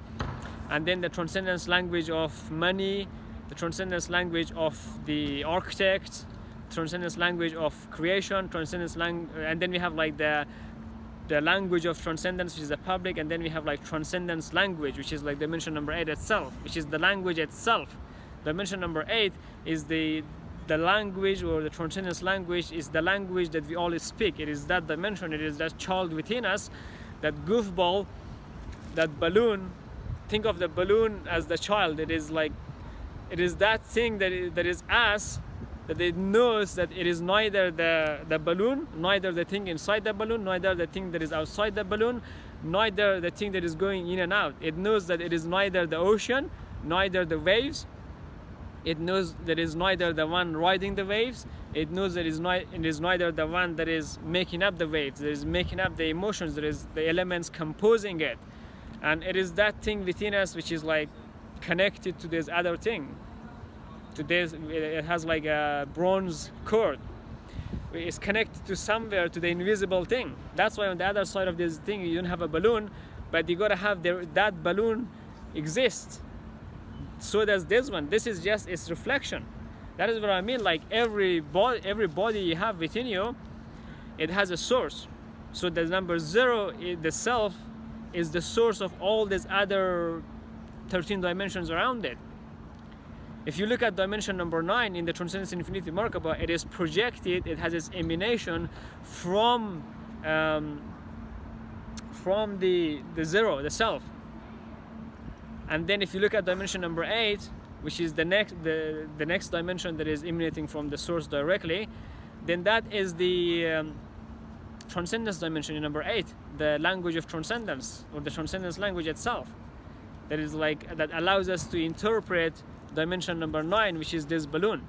and then the transcendence language of money, the transcendence language of the architect, transcendence language of creation, transcendence and then we have like the language of transcendence, which is the public, and then we have like transcendence language, which is like dimension number 8 itself, which is the language itself. Dimension number 8 is the language, or the transcendence language is the language that we all speak. It is that dimension, it is that child within us, that goofball, that balloon. Think of the balloon as the child. It is that thing that is us, that it knows that it is neither the balloon, neither the thing inside the balloon, neither the thing that is outside the balloon, neither the thing that is going in and out. It knows that it is neither the ocean, neither the waves, It knows there is neither the one riding the waves. It knows that it is neither the one that is making up the waves. There is making up the emotions. There is the elements composing it, and it is that thing within us which is like connected to this other thing. To this, it has like a bronze cord. It's connected to somewhere, to the invisible thing. That's why on the other side of this thing you don't have a balloon, but you gotta have that balloon exist. So does this one. This is just its reflection. That is what I mean. Like every body you have within you, it has a source. So the number 0, the self, is the source of all these other 13 dimensions around it. If you look at dimension number 9 in the Transcendence Infinity Merkaba, it is projected, it has its emanation from the 0, the self. And then if you look at dimension number 8, which is the next dimension that is emanating from the source directly, then that is the transcendence dimension in number 8, the language of transcendence, or the transcendence language itself. That is like, that allows us to interpret dimension number 9, which is this balloon.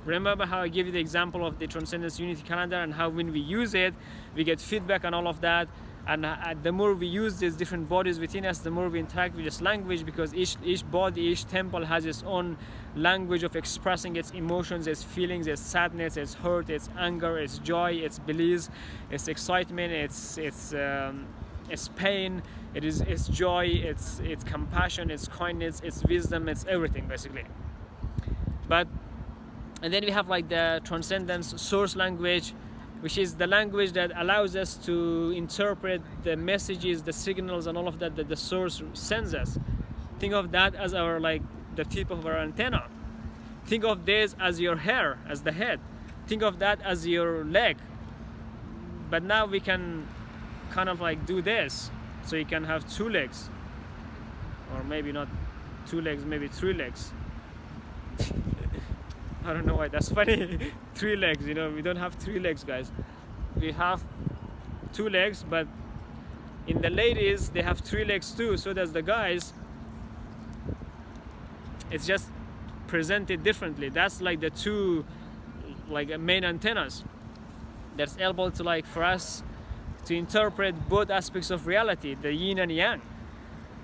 Remember how I gave you the example of the Transcendence Unity Calendar, and how when we use it, we get feedback and all of that. And the more we use these different bodies within us, the more we interact with this language, because each body, each temple has its own language of expressing its emotions, its feelings, its sadness, its hurt, its anger, its joy, its bliss, its excitement, its pain, its joy, its compassion, its kindness, its wisdom, its everything basically. And then we have like the transcendence source language, which is the language that allows us to interpret the messages, the signals, and all of that the source sends us. Think of that as our, like, the tip of our antenna. Think of this as your hair, as the head. Think of that as your leg. But now we can kind of like do this, so you can have 2 legs, or maybe not 2 legs, maybe 3 legs. I don't know why that's funny. 3 legs, you know, we don't have 3 legs, guys. We have 2 legs, but in the ladies, they have 3 legs too, so does the guys. It's just presented differently. That's like the 2 like main antennas that's able to, like, for us to interpret both aspects of reality, the yin and yang.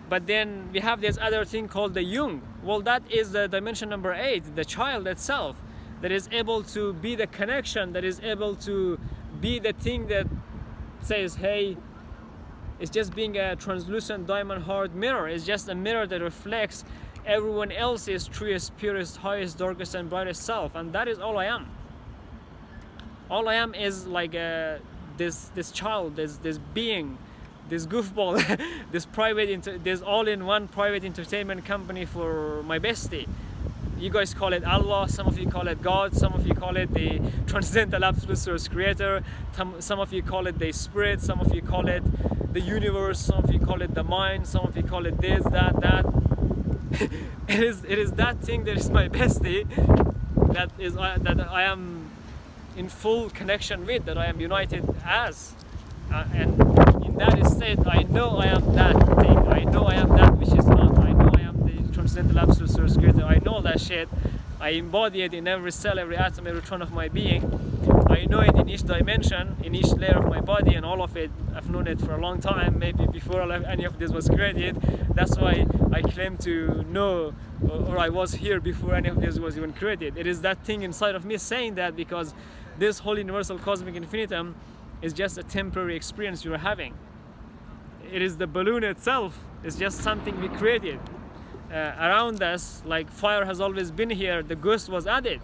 But then we have this other thing called the Jung. Well, that is the dimension number 8, the child itself, that is able to be the connection, that is able to be the thing that says, hey, it's just being a translucent diamond hard mirror. It's just a mirror that reflects everyone else's truest, purest, highest, darkest, and brightest self. And that is all I am. All I am is like this child, this being, this goofball, this all-in-one private entertainment company for my bestie. You guys call it Allah, some of you call it God, some of you call it the Transcendental Absolute Source Creator, some of you call it the Spirit, some of you call it the universe, some of you call it the mind, some of you call it this, that. It is that thing that is my bestie, that I am in full connection with, that I am united as. And in that state, I know I am that thing. I know I am that which is not. I know I am the Transcendental Absolute Source Creator. I know that shit. I embody it in every cell, every atom, every tone of my being. I know it in each dimension, in each layer of my body, and all of it. I've known it for a long time, maybe before any of this was created. That's why I claim to know, or I was here before any of this was even created. It is that thing inside of me saying that, because this whole universal cosmic infinitum is just a temporary experience you're having. It is the balloon itself. It's just something we created. Around us, like fire has always been here, the ghost was added.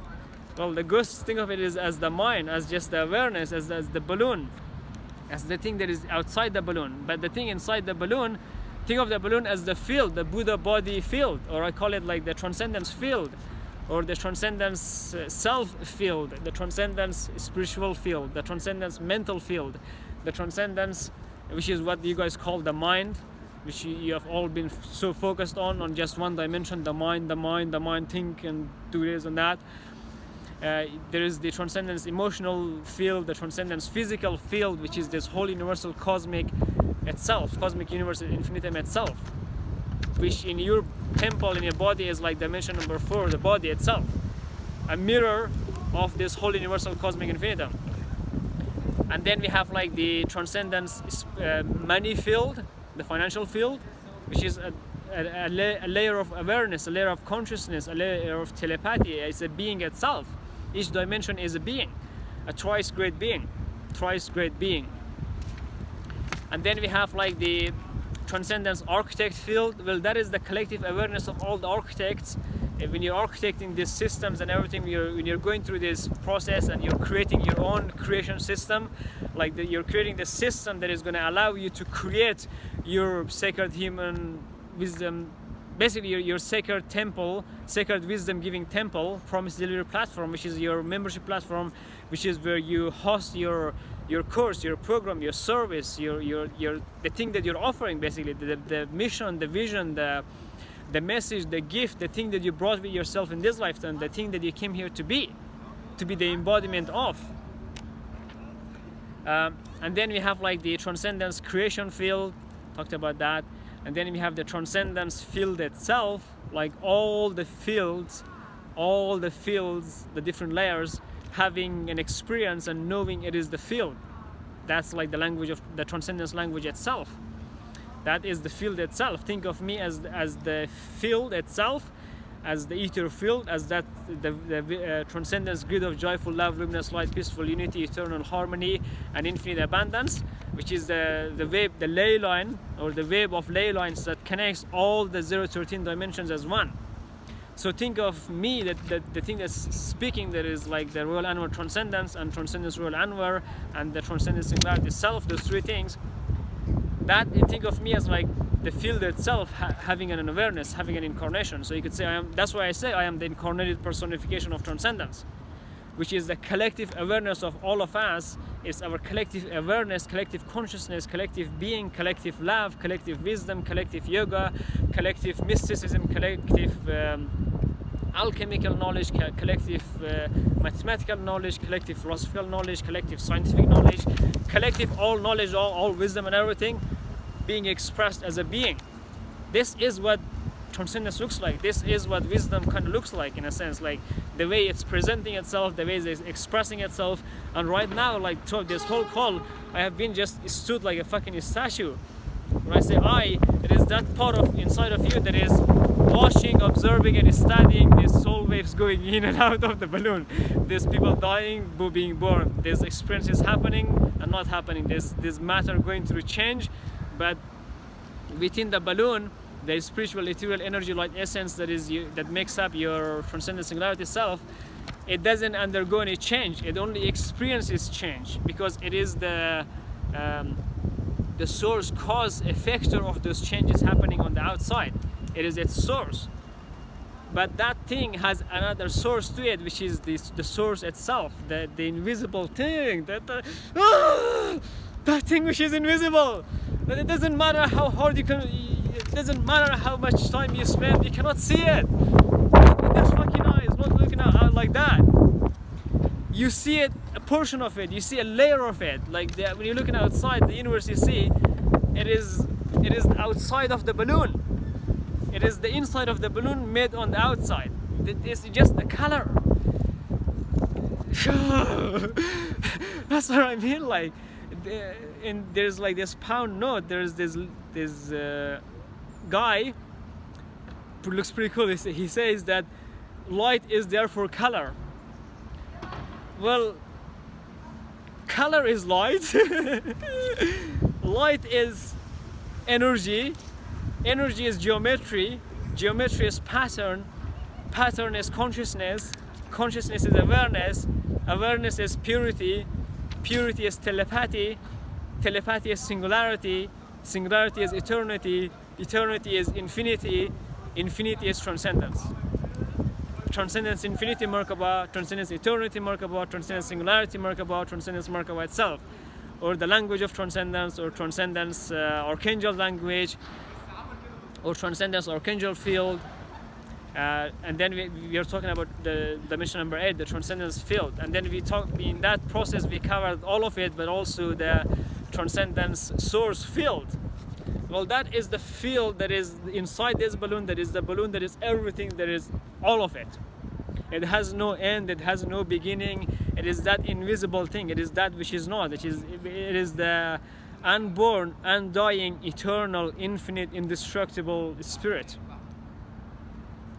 Well, the ghost, think of it as the mind, as just the awareness, as the balloon, as the thing that is outside the balloon. But the thing inside the balloon, think of the balloon as the field, the Buddha body field, or I call it like the transcendence field, or the transcendence self field, the transcendence spiritual field, the transcendence mental field, the transcendence, which is what you guys call the mind, which you have all been so focused on just one dimension, the mind, think and do this and that. There is the transcendence emotional field, the transcendence physical field, which is this whole universal cosmic itself, cosmic universe infinitum itself. which in your temple, in your body, is like dimension number 4, the body itself, a mirror of this whole universal cosmic infinitum. And then we have like the transcendence money field, the financial field, which is a layer of awareness, a layer of consciousness, a layer of telepathy. It's a being itself. Each dimension is a being, a thrice great being, thrice great being. And then we have like the transcendence architect field. Well, that is the collective awareness of all the architects. When you're architecting these systems and everything, when you're going through this process and you're creating your own creation system, like you're creating the system that is going to allow you to create your sacred human wisdom, basically your sacred temple, sacred wisdom giving temple, promise delivery platform, which is your membership platform, which is where you host your course, your program, your service, the thing that you're offering, basically the mission, the vision, the message, the gift, the thing that you brought with yourself in this lifetime, the thing that you came here to be the embodiment of. And then we have like the transcendence creation field, talked about that. And then we have the transcendence field itself, like all the fields, the different layers, having an experience and knowing it is the field. That's like the language of the transcendence language itself. That is the field itself. Think of me as the field itself, as the ether field, as that the transcendence grid of joyful love, luminous light, peaceful unity, eternal harmony, and infinite abundance, which is the wave, the ley line, or the wave of ley lines that connects all the 0-13 dimensions as one. So think of me, that the thing that's speaking, that is like the Royal Anwar Transcendence and Transcendence Royal Anwar and the Transcendence Singularity itself, those three things. That, think of me as like the field itself having an awareness, having an incarnation. So you could say that's why I say I am the incarnated personification of transcendence, which is the collective awareness of all of us. It's our collective awareness, collective consciousness, collective being, collective love, collective wisdom, collective yoga, collective mysticism, collective alchemical knowledge, collective mathematical knowledge, collective philosophical knowledge, collective scientific knowledge, collective all knowledge, all wisdom and everything being expressed as a being. This is what transcendence looks like. This is what wisdom kind of looks like, in a sense, like the way it's presenting itself, the way it's expressing itself. And right now, like throughout this whole call, I have been just stood like a fucking statue. When I say I, it is that part of inside of you that is watching, observing, and studying these soul waves going in and out of the balloon. There's people dying, being born. There's experiences happening and not happening. There's matter going through change, but within the balloon, the spiritual ethereal energy light essence that makes up your transcendent singularity self, it doesn't undergo any change. It only experiences change because it is the source, cause, effector of those changes happening on the outside. It is its source. But that thing has another source to it, which is the source itself, the invisible thing, that thing which is invisible. But it doesn't matter how hard you can, it doesn't matter how much time you spend, you cannot see it. Not with this fucking eyes, not looking out like that. You see it, a portion of it, you see a layer of it. Like when you're looking outside the universe, you see it is outside of the balloon. It is the inside of the balloon made on the outside. It's just the color. That's what I mean. Like, there's like this pound note. There's this guy who looks pretty cool. He says that light is there for color. Well, color is light. Light is energy. Energy is geometry. Geometry is pattern. Pattern is consciousness. Consciousness is awareness. Awareness is purity. Purity is telepathy. Telepathy is singularity. Singularity is eternity. Eternity is infinity. Infinity is transcendence. Transcendence infinity Merkaba, transcendence eternity Merkaba, transcendence singularity Merkaba, transcendence Merkaba itself, or the language of transcendence, or transcendence archangel language, or transcendence archangel field. And then we are talking about the dimension number 8, the transcendence field. And then we talk, in that process we covered all of it, but also the transcendence source field, Well, that is the field that is inside this balloon, that is the balloon, that is everything, that is all of it. It has no end, it has no beginning. It is that invisible thing. It is that which is not. It is the unborn, undying, eternal, infinite, indestructible spirit.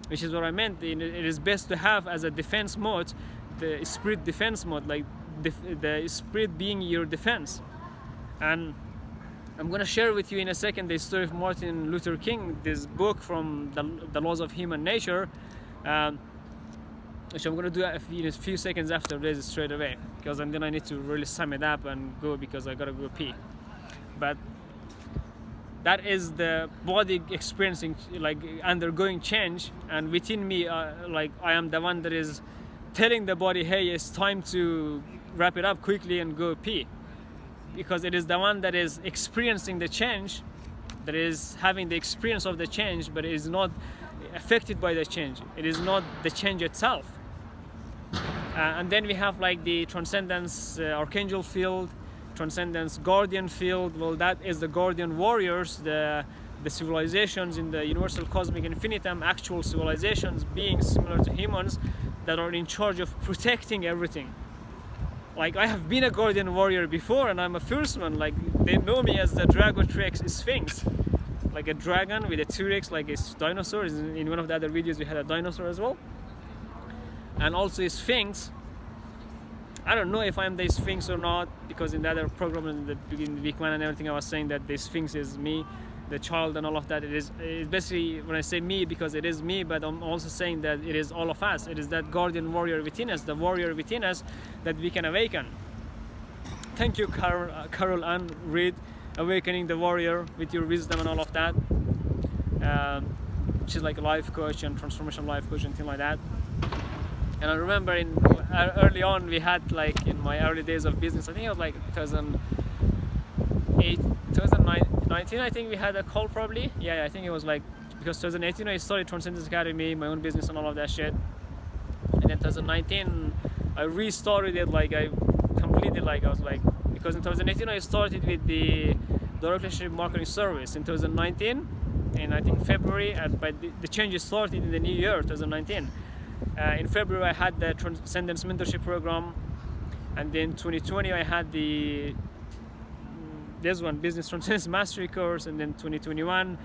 Which is what I meant. It is best to have as a defense mode, the spirit defense mode, like the spirit being your defense. And I'm going to share with you in a second the story of Martin Luther King, this book from the Laws of Human Nature, which I'm going to do in a few seconds after this straight away, because then I need to really sum it up and go, because I got to go pee. But that is the body experiencing, like undergoing change, and within me, like I am the one that is telling the body, hey, it's time to wrap it up quickly and go pee. Because it is the one that is experiencing the change, that is having the experience of the change, but is not affected by the change. It is not the change itself. And then we have like the Transcendence Archangel field, Transcendence Guardian field. Well, that is the Guardian Warriors, the civilizations in the Universal Cosmic Infinitum, actual civilizations, beings similar to humans, that are in charge of protecting everything. Like, I have been a Guardian Warrior before, and I'm a first one. Like, they know me as the Dragotrex Sphinx, like a dragon with a T-Rex, like a dinosaur. In one of the other videos we had a dinosaur as well, and also a Sphinx. I don't know if I'm the Sphinx or not, because in the other program in week 1 and everything, I was saying that the Sphinx is me, the child, and all of that. It's basically, when I say me, because it is me, but I'm also saying that it is all of us. It is that Guardian Warrior within us, the warrior within us, that we can awaken. Thank you, Carol Ann Reed, awakening the warrior with your wisdom and all of that. She's like a life coach and transformational life coach and things like that. And I remember early on, we had, like, in my early days of business, I think it was like 2008, 2019, I think we had a call probably. Yeah, I think it was like, because 2018 I started Transcendence Academy, my own business and all of that shit. And then 2019 I restarted it, like I completed, like I was like, because in 2018 I started with the direct relationship marketing service. In 2019, in I think February, but the changes started in the new year, 2019. In February I had the Transcendence Mentorship Program, and then 2020 I had this one, Business Transcendence Mastery course, and then 2021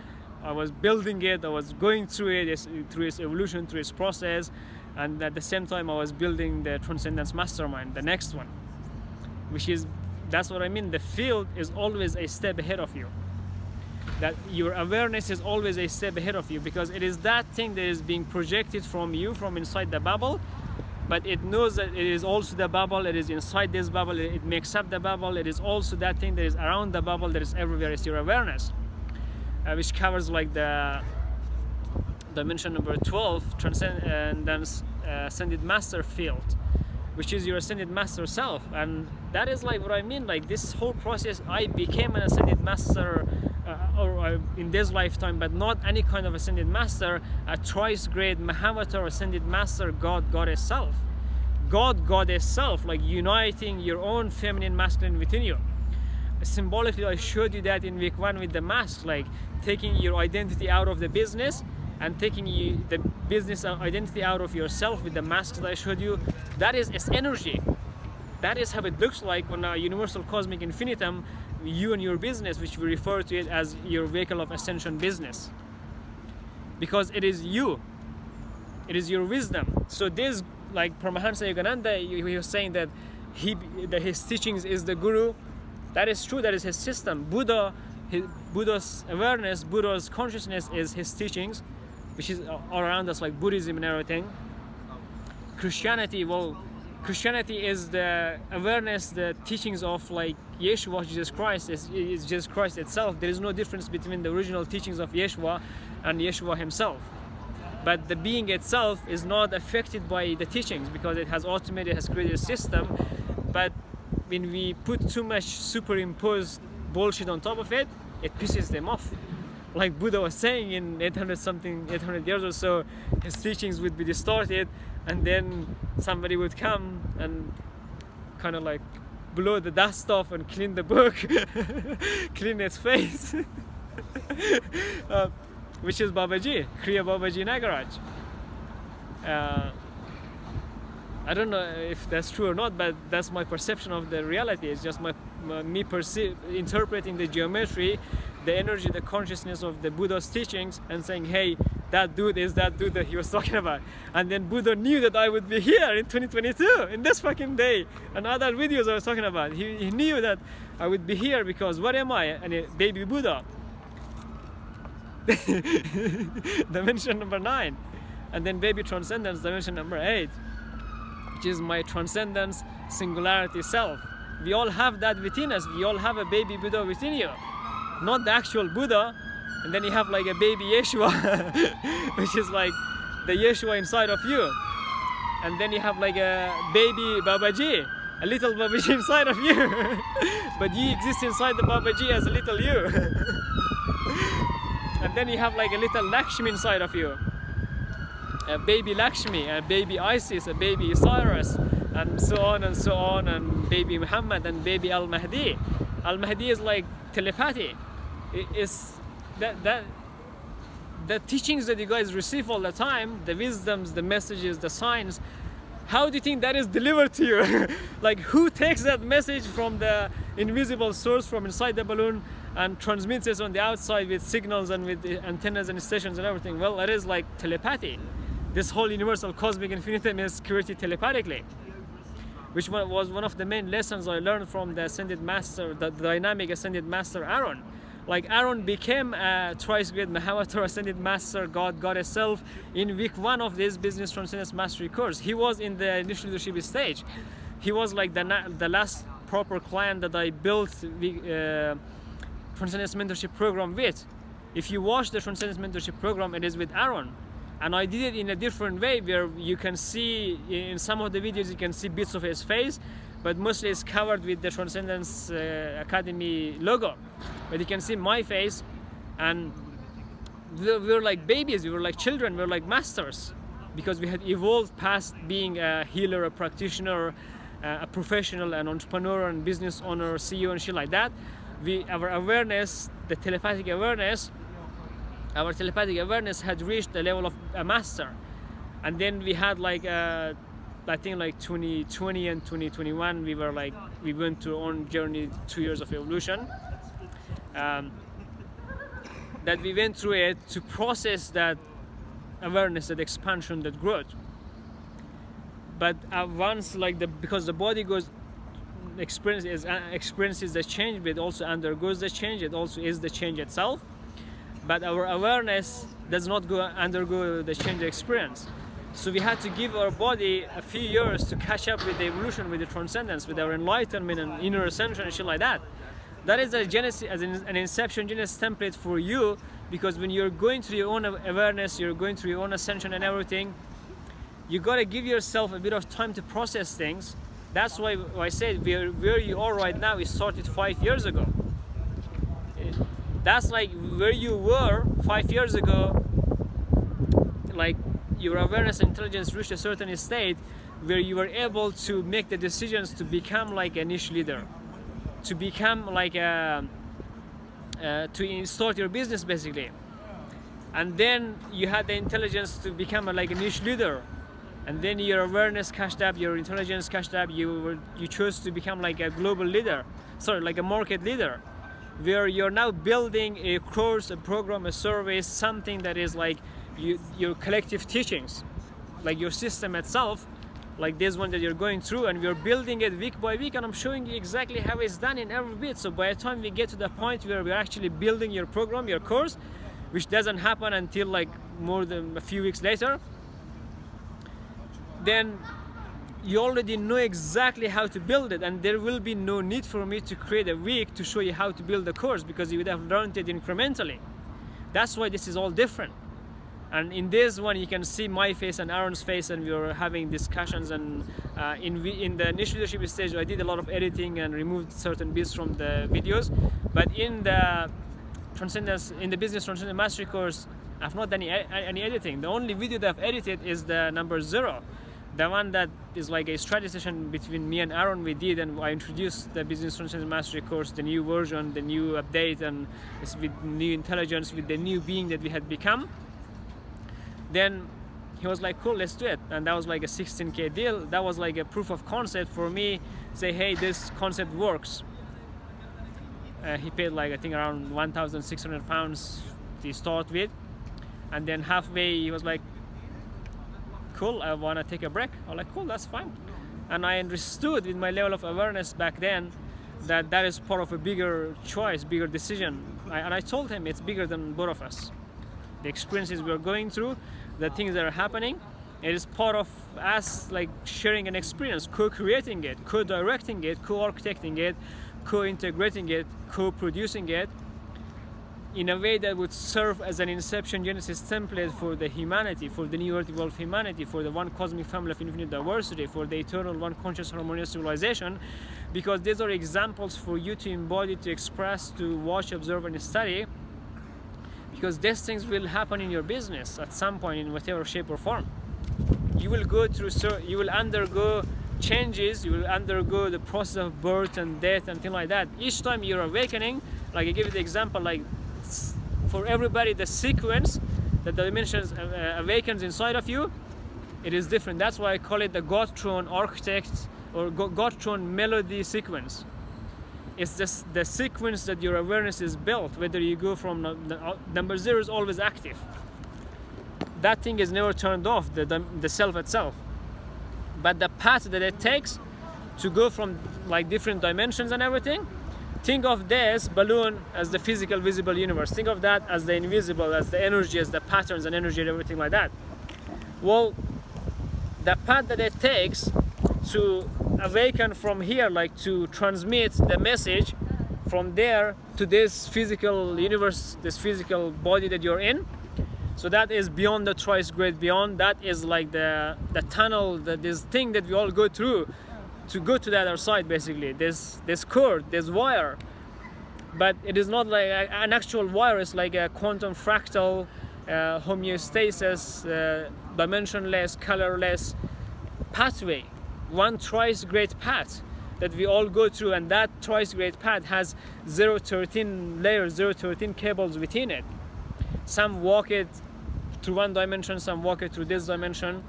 I was building it, I was going through it, through its evolution, through its process, and at the same time I was building the Transcendence Mastermind, the next one, that's what I mean. The field is always a step ahead of you. That your awareness is always a step ahead of you, because it is that thing that is being projected from you, from inside the bubble, but it knows that it is also the bubble, it is inside this bubble, it makes up the bubble, it is also that thing that is around the bubble, that is everywhere. It's your awareness, which covers like the dimension number 12, Transcendence Ascended Master field, which is your Ascended Master self. And that is like what I mean, like this whole process, I became an Ascended Master in this lifetime, but not any kind of Ascended Master, a thrice great Mahavatar Ascended Master, God, Goddess Self. God, Goddess Self, like uniting your own feminine, masculine within you. Symbolically, I showed you that in week 1 with the mask, like taking your identity out of the business and taking the business identity out of yourself with the masks that I showed you. That is its energy. That is how it looks like on a Universal Cosmic Infinitum, you and your business, which we refer to it as your vehicle of ascension business. Because it is you. It is your wisdom. So this, like Paramahansa Yogananda, he was saying that his teachings is the guru. That is true, that is his system. Buddha's awareness, Buddha's consciousness is his teachings, which is all around us, like Buddhism and everything. Christianity is the awareness, the teachings of like Yeshua, Jesus Christ, is Jesus Christ itself. There is no difference between the original teachings of Yeshua and Yeshua himself. But the being itself is not affected by the teachings, because it has automated, has created a system. But when we put too much superimposed bullshit on top of it, it pisses them off. Like Buddha was saying, in 800 years or so, his teachings would be distorted, and then somebody would come and kind of like blow the dust off and clean the book, clean its face. which is Babaji, Kriya Babaji Nagaraj. I don't know if that's true or not, but that's my perception of the reality. It's just me interpreting the geometry, the energy, the consciousness of the Buddha's teachings, and saying, hey, that dude is that dude that he was talking about. And then Buddha knew that I would be here in 2022, in this fucking day, and other videos I was talking about. He knew that I would be here because what am I? A baby Buddha. Dimension number 9. And then baby transcendence, dimension number 8, which is my transcendence singularity self. We all have that within us. We all have a baby Buddha within you. Not the actual Buddha. And then you have like a baby Yeshua, which is like the Yeshua inside of you. And then you have like a baby Babaji, a little Babaji inside of you. But you exist inside the Babaji as a little you. And then you have like a little Lakshmi inside of you. A baby Lakshmi, a baby Isis, a baby Cyrus, and so on and so on, and baby Muhammad and baby Al-Mahdi. Al-Mahdi is like telepathy. It's that the teachings that you guys receive all the time, the wisdoms, the messages, the signs, how do you think that is delivered to you? Like, who takes that message from the invisible source from inside the balloon and transmits it on the outside with signals and with antennas and stations and everything? Well, it is like telepathy. This whole universal cosmic infinitum is created telepathically, which was one of the main lessons I learned from the Ascended Master, the dynamic Ascended Master Aaron. Like, Aaron became a thrice great Mahavatar Ascended Master, God, Goddess Self, in week 1 of this Business Transcendence Mastery course. He was in the initial leadership stage. He was like the last proper client that I built the Transcendence Mentorship Program with. If you watch the Transcendence Mentorship Program, it is with Aaron. And I did it in a different way, where you can see, in some of the videos, you can see bits of his face, but mostly it's covered with the Transcendence Academy logo. But you can see my face, and we were like babies, we were like children, we were like masters, because we had evolved past being a healer, a practitioner, a professional, an entrepreneur, and business owner, CEO, and shit like that. Our awareness, the telepathic awareness, our telepathic awareness had reached the level of a master. And then we had like I think like 2020 and 2021, we went through our own journey, 2 years of evolution. That we went through it to process that awareness, that expansion, that growth. But once, because the body experiences the change, but it also undergoes the change, it also is the change itself. But our awareness does not undergo the change experience. So we had to give our body a few years to catch up with the evolution, with the transcendence, with our enlightenment and inner ascension and shit like that. That is a genesis, as an Inception genesis template for you, because when you're going through your own awareness, you're going through your own ascension and everything, you gotta give yourself a bit of time to process things. That's why I said where you are right now, it started 5 years ago. That's like where you were 5 years ago. Like, your awareness and intelligence reached a certain state where you were able to make the decisions to become like a niche leader, to become like to start your business basically. And then you had the intelligence to become like a niche leader, and then your awareness catched up, your intelligence catched up, you chose to become like a global leader, like a market leader, where you're now building a course, a program, a service, something that is like your collective teachings, like your system itself, like this one that you're going through, and we're building it week by week, and I'm showing you exactly how it's done in every bit. So by the time we get to the point where we're actually building your program, your course, which doesn't happen until like more than a few weeks later, then you already know exactly how to build it, and there will be no need for me to create a week to show you how to build the course, because you would have learned it incrementally. That's why this is all different. And in this one, you can see my face and Aaron's face, and we were having discussions. And in the initial leadership stage, I did a lot of editing and removed certain bits from the videos. But in the Business Transcendence Mastery course, I've not done any editing. The only video that I've edited is the number 0. the one that is like a strategy session between me and Aaron we did, and I introduced the Business Transcendence Mastery course, the new version, the new update, and it's with new intelligence, with the new being that we had become. Then he was like, cool, let's do it. And that was like a 16K deal. That was like a proof of concept for me, say, hey, this concept works. He paid like, I think around 1,600 pounds to start with. And then halfway he was like, cool, I want to take a break. I was like, cool, that's fine. And I understood with my level of awareness back then that that is part of a bigger choice, bigger decision. And I told him it's bigger than both of us. The experiences we're going through, the things that are happening, it is part of us like sharing an experience, co-creating it, co-directing it, co-architecting it, co-integrating it, co-producing it in a way that would serve as an Inception Genesis template for the humanity, for the new earth evolved humanity, for the one cosmic family of infinite diversity, for the eternal one conscious harmonious civilization, because these are examples for you to embody, to express, to watch, observe, and study, because these things will happen in your business at some point in whatever shape or form. You will go through, you will undergo changes, you will undergo the process of birth and death and things like that. Each time you're awakening, like I give you the example, like for everybody the sequence that the dimensions awakens inside of you, it is different. That's why I call it the God throne architect or God throne melody sequence. It's just the sequence that your awareness is built, whether you go from number 0 is always active. That thing is never turned off, the self itself. But the path that it takes to go from like different dimensions and everything, think of this balloon as the physical visible universe. Think of that as the invisible, as the energy, as the patterns and energy and everything like that. Well, the path that it takes to awaken from here, like to transmit the message from there to this physical universe, this physical body that you're in. So that is beyond the thrice great beyond. That is like the tunnel, this thing that we all go through to go to the other side, basically. This cord, this wire. But it is not like an actual wire, it's like a quantum fractal, homeostasis, dimensionless, colorless pathway. One thrice great path that we all go through, and that thrice great path has 013 layers, 013 cables within it. Some walk it through one dimension, some walk it through this dimension,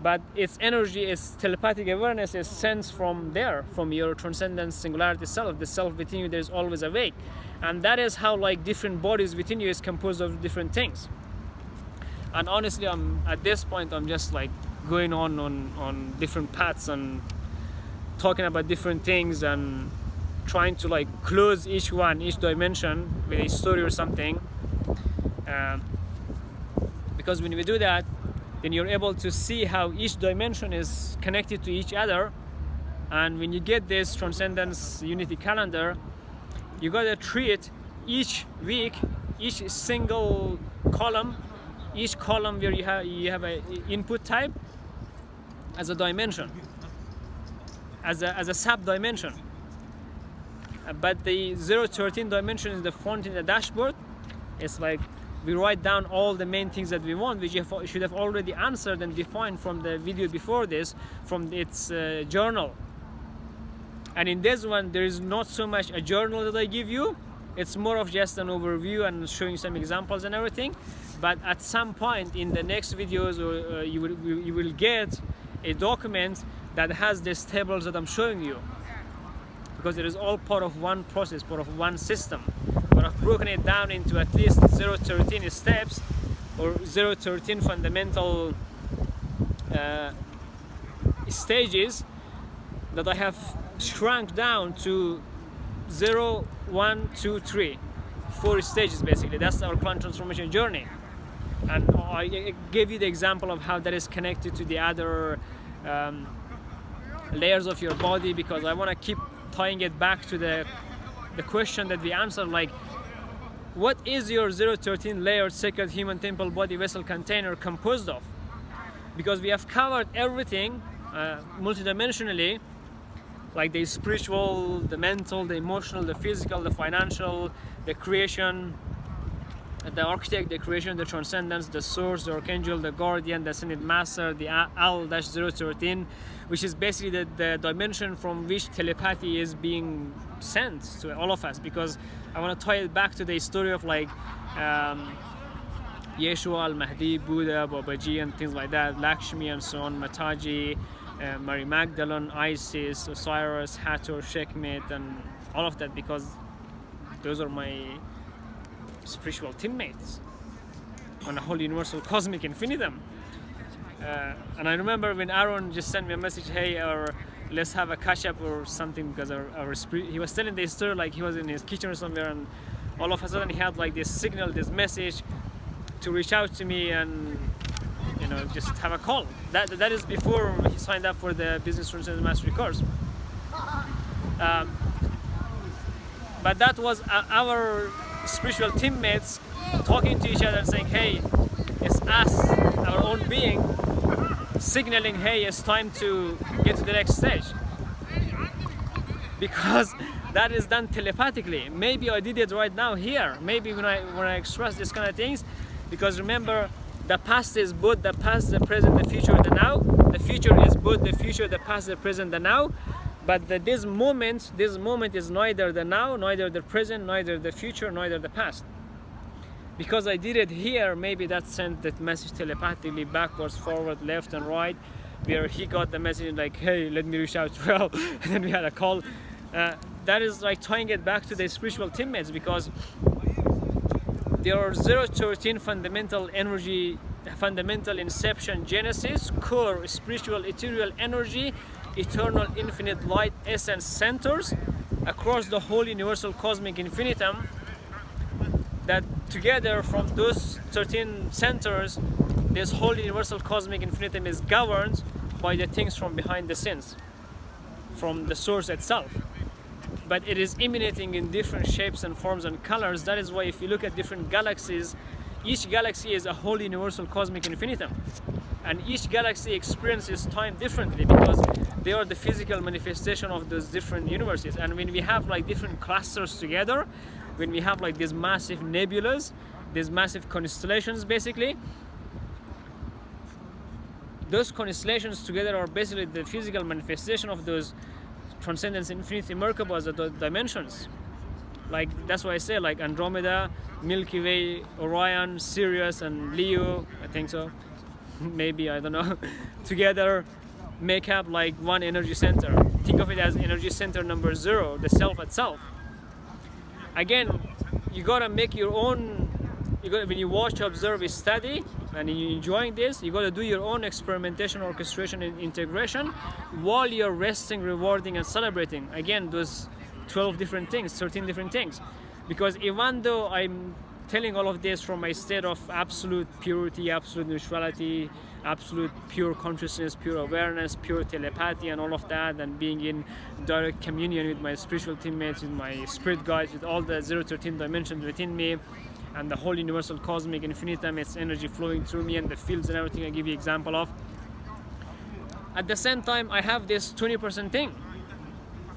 but its energy, its telepathic awareness is sensed from there, from your transcendence singularity self. The self within you that is always awake, and that is how like different bodies within you is composed of different things. And honestly, at this point I'm just like going on different paths and talking about different things and trying to like close each dimension with a story or something, because when we do that, then you're able to see how each dimension is connected to each other. And when you get this Transcendence Unity Calendar, you gotta treat each week, each single column, each column where you have a input type as a dimension, as a sub-dimension. But the 013 dimension is the front in the dashboard. It's like we write down all the main things that we want, which you should have already answered and defined from the video before this, from its journal. And in this one, there is not so much a journal that I give you. It's more of just an overview and showing some examples and everything. But at some point in the next videos, you will get a document that has these tables that I'm showing you, because it is all part of one process, part of one system. But I've broken it down into at least 013 steps or 013 fundamental stages that I have shrunk down to 0, 1, 2, 3. 4 stages basically. That's our client transformation journey. And I gave you the example of how that is connected to the other layers of your body, because I want to keep tying it back to the question that we answered, like, what is your 013 layered sacred human temple body vessel container composed of? Because we have covered everything multidimensionally, like the spiritual, the mental, the emotional, the physical, the financial, the creation, the architect, the creation, the transcendence, the source, the archangel, the guardian, the ascended master, the Al-013, which is basically the dimension from which telepathy is being sent to all of us. Because I want to tie it back to the story of like Yeshua, Al-Mahdi, Buddha, Babaji, and things like that, Lakshmi and so on, Mataji, Mary Magdalene, Isis, Osiris, Hathor, Sekhmet, and all of that, because those are my spiritual teammates on a whole universal cosmic infinitum. And I remember when Aaron just sent me a message, hey, or let's have a catch up or something, because he was telling the story like he was in his kitchen or somewhere, and all of a sudden he had like this signal, this message to reach out to me and, you know, just have a call. That is before he signed up for the Business Transcendence Mastery course. But that was our spiritual teammates talking to each other and saying, hey, it's us, our own being, signaling, hey, it's time to get to the next stage. Because that is done telepathically. Maybe I did it right now here. Maybe when I express these kind of things, because remember, the past is both the past, the present, the future, the now. The future is both the future, the past, the present, the now. But this moment is neither the now, neither the present, neither the future, neither the past. Because I did it here, maybe that sent that message telepathically backwards, forward, left, and right, where he got the message like, hey, let me reach out to Well, and then we had a call. That is like tying it back to the spiritual teammates, because there are 013 fundamental energy, fundamental inception, genesis, core, spiritual, ethereal energy, eternal, infinite light, essence centers across the whole universal cosmic infinitum, that together from those 13 centers, this whole universal cosmic infinitum is governed by the things from behind the scenes, from the source itself. But it is emanating in different shapes and forms and colors. That is why if you look at different galaxies, each galaxy is a whole universal cosmic infinitum. And each galaxy experiences time differently, because they are the physical manifestation of those different universes. And when we have like different clusters together, when we have like these massive nebulas, these massive constellations basically, those constellations together are basically the physical manifestation of those Transcendence, Infinity, Merkabahs, the dimensions. Like, that's why I say like Andromeda, Milky Way, Orion, Sirius, and Leo, I think so, maybe, I don't know, together make up like one energy center. Think of it as energy center number 0, the self itself. Again, you gotta make your own, when you watch, observe, study, and you're enjoying this, you gotta do your own experimentation, orchestration, and integration while you're resting, rewarding, and celebrating. Again, those 12 different things, 13 different things. Because even though I'm telling all of this from my state of absolute purity, absolute neutrality, absolute pure consciousness, pure awareness, pure telepathy, and all of that, and being in direct communion with my spiritual teammates, with my spirit guides, with all the 013 dimensions within me, and the whole universal cosmic infinitum, its energy flowing through me, and the fields and everything I give you example of. At the same time, I have this 20% thing.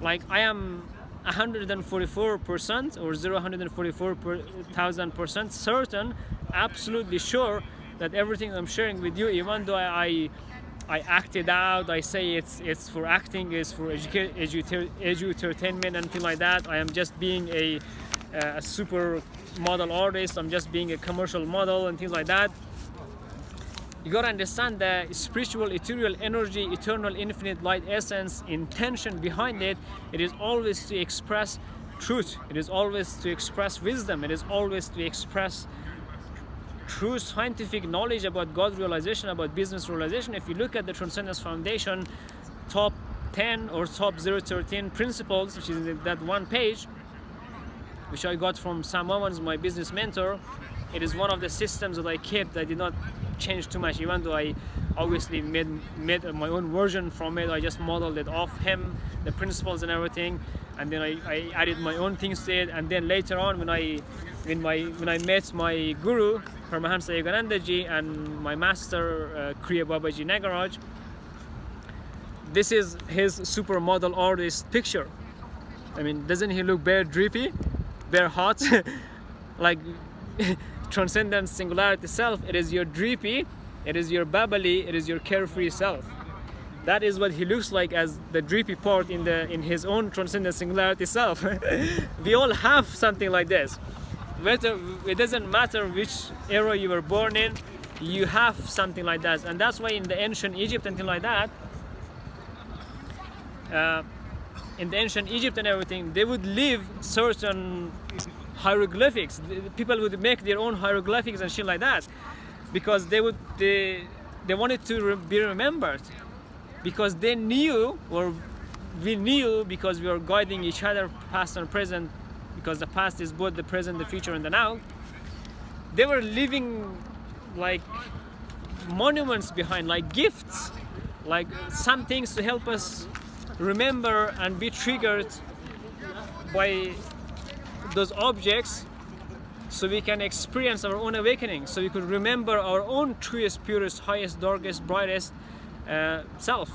Like, I am 144% or 144,000% certain, absolutely sure that everything I'm sharing with you, even though I act it out, I say it's for acting, it's for edutainment and things like that. I am just being a supermodel artist, I'm just being a commercial model and things like that. You gotta understand the spiritual, ethereal energy, eternal, infinite light essence, intention behind it. It is always to express truth. It is always to express wisdom. It is always to express true scientific knowledge about God realization, about business realization. If you look at the Transcendence Foundation top 10 or top 013 principles, which is in that one page, which I got from Sam Owens, my business mentor, it is one of the systems that I kept. I did not change too much, even though I obviously made my own version from it. I just modeled it off him, the principles and everything, and then I added my own things to it. And then later on, when I met my guru Paramahansa Yogananda ji and my master Kriya Babaji Nagaraj, this is his supermodel artist picture. I mean, doesn't he look bare drippy, bare hot? Like, transcendent singularity self, it is your Drippy, it is your Bubbly, it is your carefree self. That is what he looks like as the Drippy part in his own transcendent singularity self. We all have something like this. It doesn't matter which era you were born in, you have something like that. And that's why in the ancient Egypt and things like that, in the ancient Egypt and everything, they would leave certain hieroglyphics. People would make their own hieroglyphics and shit like that, because they wanted to be remembered, because they knew, or we knew, because we were guiding each other past and present, because the past is both the present, the future, and the now. They were leaving like monuments behind, like gifts, like some things to help us remember and be triggered by those objects, so we can experience our own awakening, so we could remember our own truest, purest, highest, darkest, brightest self,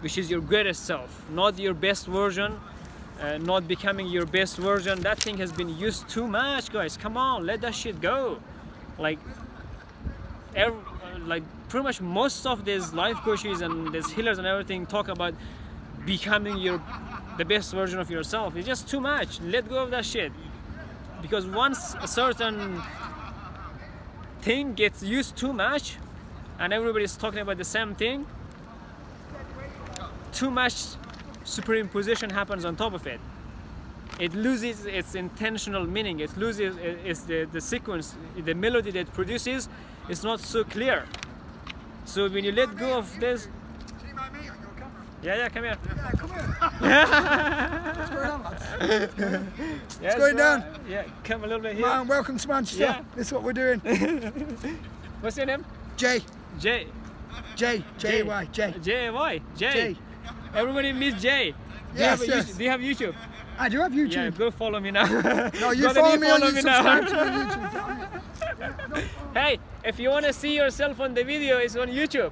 which is your greatest self, not your best version, not becoming your best version. That thing has been used too much, guys. Come on, let that shit go. Like pretty much most of these life coaches and these healers and everything talk about becoming the best version of yourself. It's just too much. Let go of that shit, because once a certain thing gets used too much and everybody's talking about the same thing, too much superimposition happens on top of it. It loses its intentional meaning. It loses the sequence, the melody that it produces is not so clear. So when you let go of this, See my mate on your camera? yeah, come here. Yeah, come here. What's going on, lads? Yes, going down? Yeah, come a little bit here. Man, welcome to Manchester. Yeah. This is what we're doing. What's your name? Jay. Jay. J-A-Y. Jay. J-A-Y. Jay. Jay. Everybody meets Jay. Yes, Do you have YouTube? I do have YouTube. Yeah, go follow me now. No, you Brother, follow me on follow YouTube. me now. Subscribe to me on YouTube. Hey, if you want to see yourself on the video, it's on YouTube.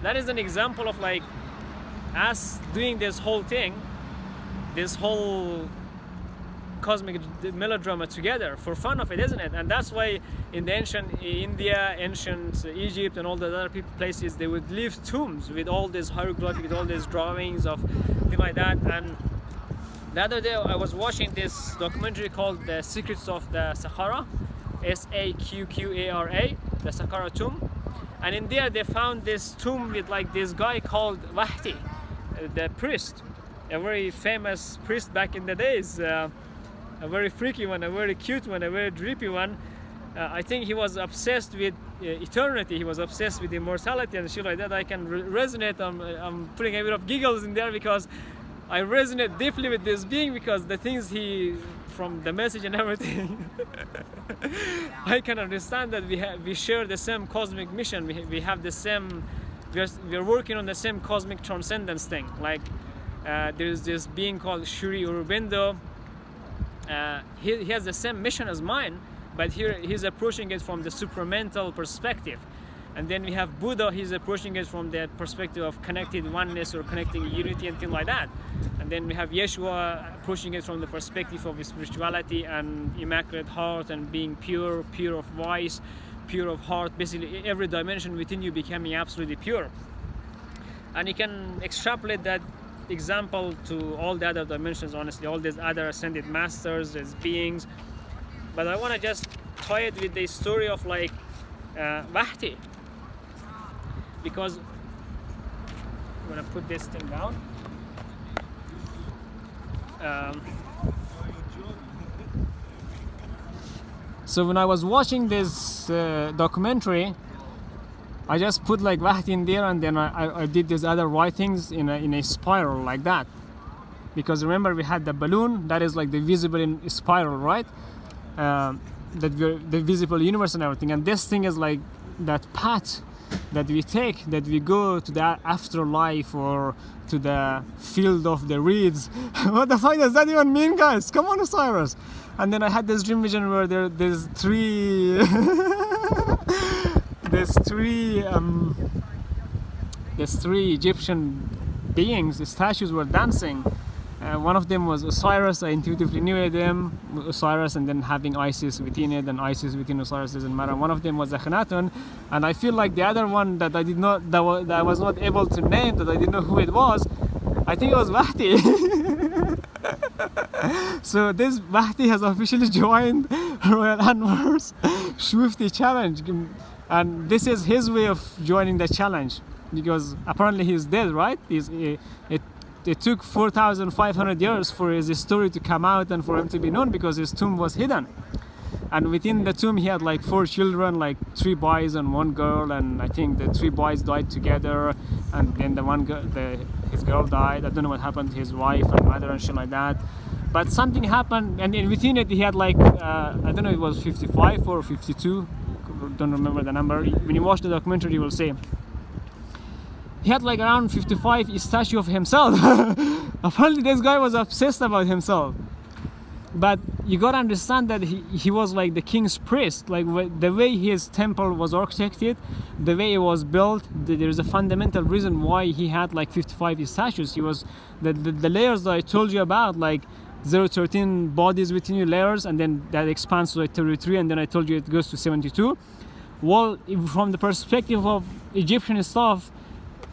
That is an example of like us doing this whole thing, this whole cosmic melodrama together for fun of it, isn't it? And that's why in the ancient India, ancient Egypt, and all the other places, they would leave tombs with all these hieroglyphics, with all these drawings of things like that. And the other day I was watching this documentary called The Secrets of the Saqqara, S-A-Q-Q-A-R-A, the Saqqara tomb. And in there they found this tomb with like this guy called Wahtye, the priest, a very famous priest back in the days, a very freaky one, a very cute one, a very drippy one. I think he was obsessed with eternity, he was obsessed with immortality and shit like that. I can resonate, I'm putting a bit of giggles in there because I resonate deeply with this being, because the things from the message and everything, I can understand that we share the same cosmic mission. We have the same, we're working on the same cosmic transcendence thing. Like there's this being called Sri Aurobindo. He has the same mission as mine, but here he's approaching it from the supramental perspective. And then we have Buddha, he's approaching it from the perspective of connected oneness or connecting unity and things like that. And then we have Yeshua approaching it from the perspective of spirituality and immaculate heart and being pure, pure of voice, pure of heart, basically every dimension within you becoming absolutely pure. And you can extrapolate that example to all the other dimensions, honestly, all these other ascended masters as beings. But I want to just tie it with the story of like Wahtye, because I'm gonna put this thing down. So when I was watching this documentary, I just put like Wahtye in there, and then I did these other writings in a spiral like that. Because remember, we had the balloon that is like the visible in spiral, right? That we're the visible universe and everything, and this thing is like that path that we take, that we go to the afterlife or to the field of the reeds. What the fuck does that even mean, guys? Come on, Cyrus. And then I had this dream vision where there's three there's three Egyptian beings, the statues were dancing one of them was Osiris. I intuitively knew them, Osiris, and then having Isis within it, and Isis within Osiris doesn't matter. One of them was Akhenaten, and I feel like the other one that I did not, that I was not able to name, that I didn't know who it was. I think it was Wahtye. So this Wahtye has officially joined Royal Anwar's Swifty challenge, and this is his way of joining the challenge, because apparently he's dead, right? It took 4,500 years for his story to come out and for him to be known, because his tomb was hidden. And within the tomb he had like 4 children, like 3 boys and 1 girl, and I think the 3 boys died together, and then the one girl, his girl died. I don't know what happened to his wife and mother and shit like that, but something happened, and within it he had like I don't know, it was 55 or 52, don't remember the number. When you watch the documentary you will see he had like around 55 statue of himself. Apparently this guy was obsessed about himself. But you gotta understand that he was like the king's priest. Like the way his temple was architected, the way it was built, there's a fundamental reason why he had like 55 statues. He was the layers that I told you about, like 013 bodies within your layers, and then that expands to like 33, and then I told you it goes to 72. Well, from the perspective of Egyptian stuff,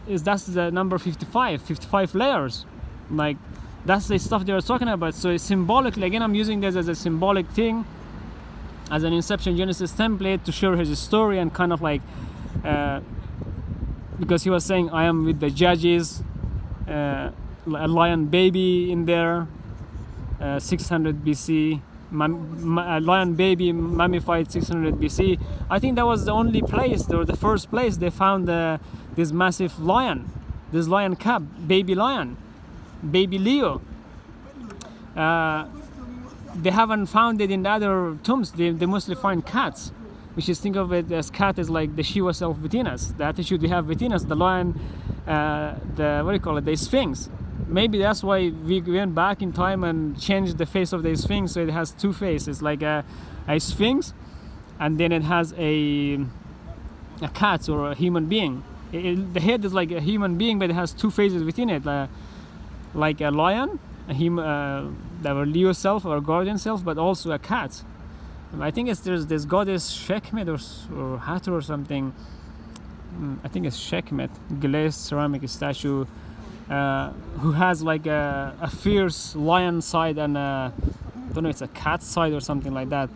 that's the number 55 layers. Like that's the stuff they were talking about. So symbolically, again, I'm using this as a symbolic thing, as an Inception Genesis template to share his story, and kind of like because he was saying I am with the judges, a lion baby in there, 600 BC, a lion baby mummified 600 BC. I think that was the only place, or the first place they found this massive lion, this lion cub, baby lion, baby Leo. They haven't found it in the other tombs. They mostly find cats, which is, think of it as cat as like the Shiva self within us, the attitude we have within us, the lion, the what do you call it, the Sphinx. Maybe that's why we went back in time and changed the face of the Sphinx, so it has 2 faces, like a Sphinx, and then it has a cat or a human being. The head is like a human being, but it has 2 faces within it, like a lion, our Leo self, our guardian self, but also a cat. I think there's this goddess Sekhmet or Hathor or something. I think it's Sekhmet, glazed ceramic statue, who has like a fierce lion side and I don't know, it's a cat side or something like that.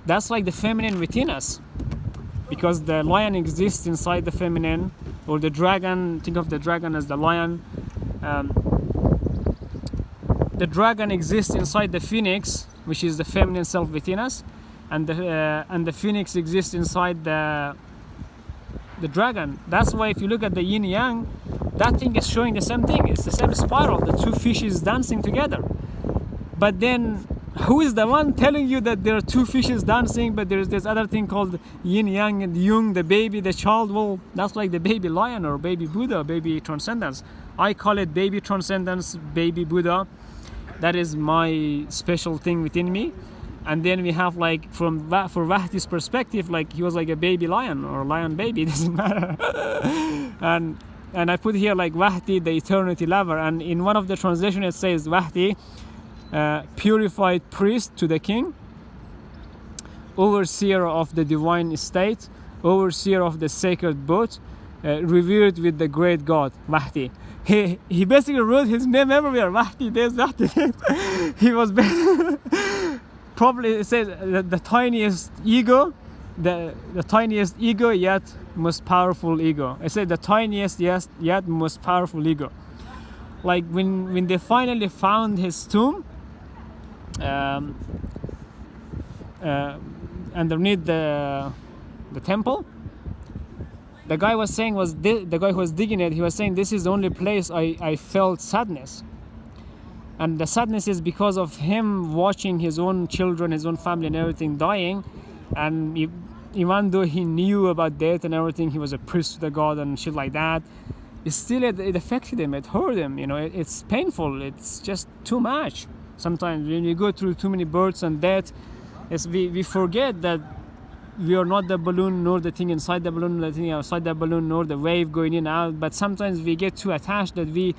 That's like the feminine within us, because the lion exists inside the feminine, or the dragon. Think of the dragon as the lion. The dragon exists inside the phoenix, which is the feminine self within us, and the phoenix exists inside the dragon. That's why if you look at the yin yang, that thing is showing the same thing. It's the same spiral, the 2 fishes dancing together. But then who is the one telling you that there are 2 fishes dancing, but there's this other thing called yin yang and yung, the baby, the child? Well, that's like the baby lion or baby Buddha, baby transcendence. I call it baby transcendence, baby Buddha. That is my special thing within me. And then we have like for Wahtye's perspective, like he was like a baby lion or lion baby, it doesn't matter. and I put here like Wahtye, the eternity lover, and in one of the translations it says Wahtye, purified priest to the king, overseer of the divine estate, overseer of the sacred boat, revered with the great God, Wahtye. He basically wrote his name everywhere, Wahtye this, Wahtye this. He was probably, it says the tiniest ego, the tiniest ego yet most powerful ego. I said the tiniest yet most powerful ego. Like when they finally found his tomb underneath the temple, the guy was saying the guy who was digging it, he was saying this is the only place I felt sadness. And the sadness is because of him watching his own children, his own family and everything dying. And even though he knew about death and everything, he was a priest to the god and shit like that, it affected him, it hurt him, you know, it's painful, it's just too much. Sometimes when you go through too many births and death, we forget that we are not the balloon, nor the thing inside the balloon, the thing outside the balloon, nor the wave going in and out. But sometimes we get too attached that we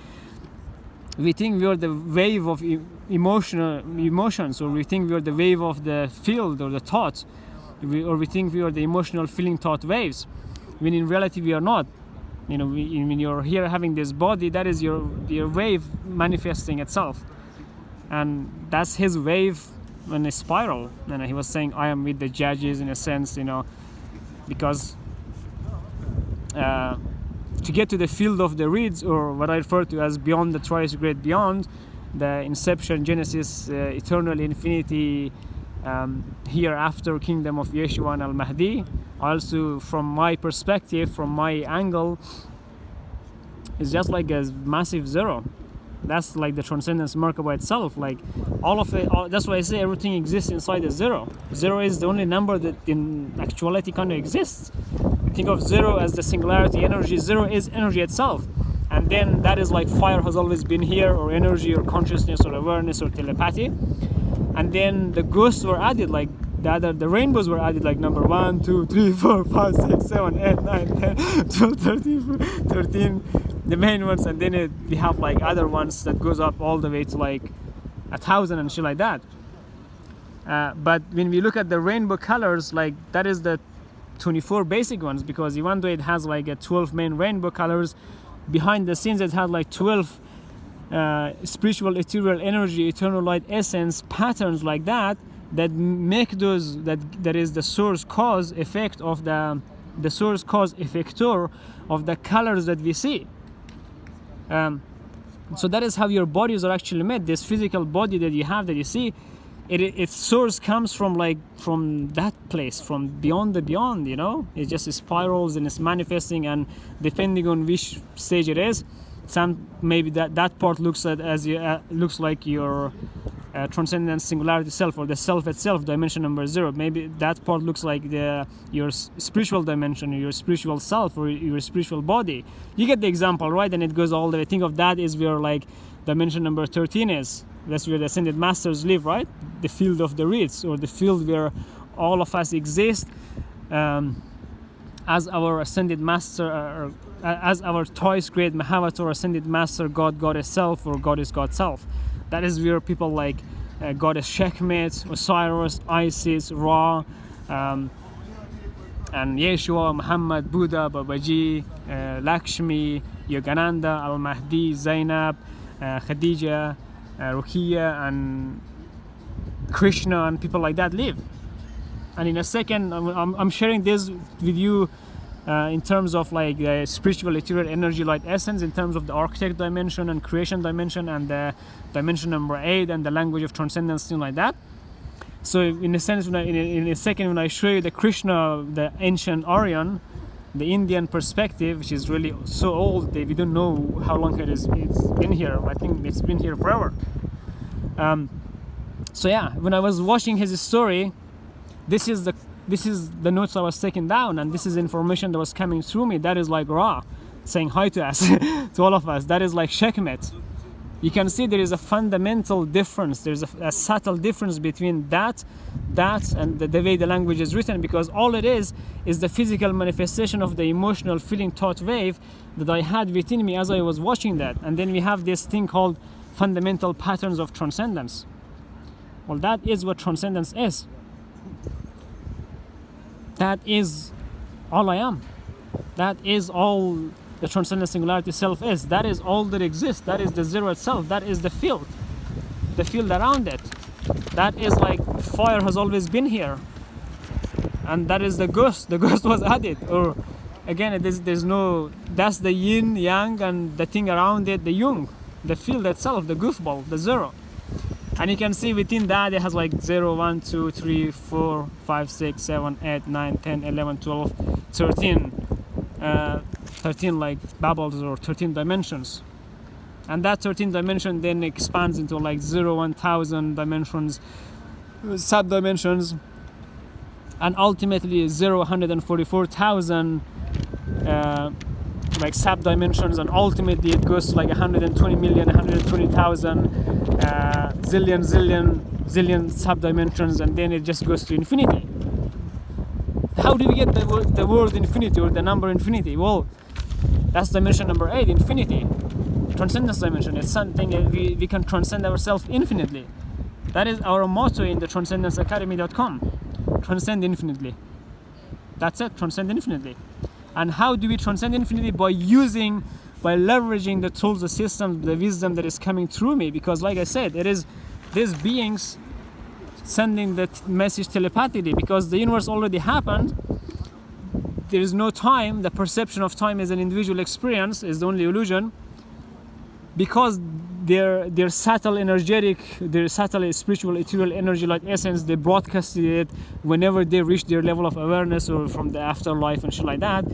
we think we are the wave of emotions, or we think we are the wave of the field or the thought, or we think we are the emotional feeling thought waves, when in reality we are not. You know, when you're here having this body, that is your wave manifesting itself, and that's his wave in a spiral. And he was saying, I am with the judges, in a sense, you know, because to get to the field of the reeds, or what I refer to as beyond the thrice great beyond, the Inception, Genesis, eternal infinity, hereafter kingdom of Yeshua and Al-Mahdi, also from my perspective, from my angle, is just like a massive zero. That's like the transcendence Merkaba itself. Like all of it, that's why I say everything exists inside the zero. Zero is the only number that in actuality kind of exists. Think of zero as the singularity energy. Zero is energy itself, and then that is like fire has always been here, or energy, or consciousness, or awareness, or telepathy. And then the ghosts were added, like the rainbows were added, like number 1, 2, 3, 4, 5, 6, 7, 8, 9, 10, 12, 13, the main ones, and then we have like other ones that goes up all the way to like 1,000 and shit like that. But when we look at the rainbow colors, like that is the 24 basic ones, because even though it has like a 12 main rainbow colors, behind the scenes it had like 12 spiritual ethereal energy, eternal light essence patterns like that make those, that is the source cause effect of the source cause effector of the colors that we see. So that is how your bodies are actually made. This physical body that you have, that you see, its source comes from that place, from beyond the beyond, you know. It just spirals and it's manifesting, and depending on which stage it is, some maybe that part looks like your transcendent singularity self, or the self itself, dimension number 0. Maybe that part looks like your spiritual dimension, or your spiritual self, or your spiritual body. You get the example, right? And it goes all the way. Think of that as where like dimension number 13 is. That's where the ascended masters live, right? The field of the reeds, or the field where all of us exist as our ascended master, as our twice great Mahavatar ascended master, God, Goddess self, or Goddess, God self. That is where people like Goddess Sekhmet, Osiris, Isis, Ra, and Yeshua, Muhammad, Buddha, Babaji, Lakshmi, Yogananda, Al-Mahdi, Zainab, Khadija, Ruqiyya, and Krishna, and people like that live. And in a second, I'm sharing this with you in terms of like the spiritual ethereal energy light essence, in terms of the architect dimension and creation dimension, and the dimension number 8, and the language of transcendence, thing like that. So in a sense, in a second, when I show you the Krishna, the ancient Aryan, the Indian perspective, which is really so old that we don't know how long it's been here. I think it's been here forever. So yeah, when I was watching his story, this is the notes I was taking down, and this is information that was coming through me. That is like Ra saying hi to us, to all of us. That is like Sekhmet. You can see there is a fundamental difference. There's a subtle difference between that and the way the language is written, because all it is the physical manifestation of the emotional feeling thought wave that I had within me as I was watching that. And then we have this thing called fundamental patterns of transcendence. Well, that is what transcendence is. That is all I am. That is all the transcendent singularity self is. That is all that exists. That is the zero itself. That is the field around it. That is like fire has always been here, and that is the ghost. The ghost was added, or again, there's no. That's the yin yang, and the thing around it, the yung, the field itself, the goofball, the zero. And you can see within that it has like 0, 1, 2, 3, 4, 5, 6, 7, 8, 9, 10, 11, 12, 13. 13 like bubbles, or 13 dimensions. And that 13 dimension then expands into like 0, 1,000 dimensions, sub-dimensions, and ultimately 0, 144,000 like sub-dimensions, and ultimately it goes to like 120 million, 120,000 zillion sub-dimensions, and then it just goes to infinity. How do we get the word infinity, or the number infinity? Well, that's dimension number 8, infinity. transcendence dimension. It's something that we can transcend ourselves infinitely. That is our motto in the transcendenceacademy.com. Transcend infinitely. That's it, transcend infinitely. And how do we transcend infinitely? By leveraging the tools, the systems, the wisdom that is coming through me. Because like I said, it is these beings sending that message telepathically, because the universe already happened. There is no time. The perception of time is an individual experience, is the only illusion. Because their subtle energetic, their subtle spiritual ethereal energy like essence, they broadcasted it whenever they reach their level of awareness or from the afterlife and shit like that.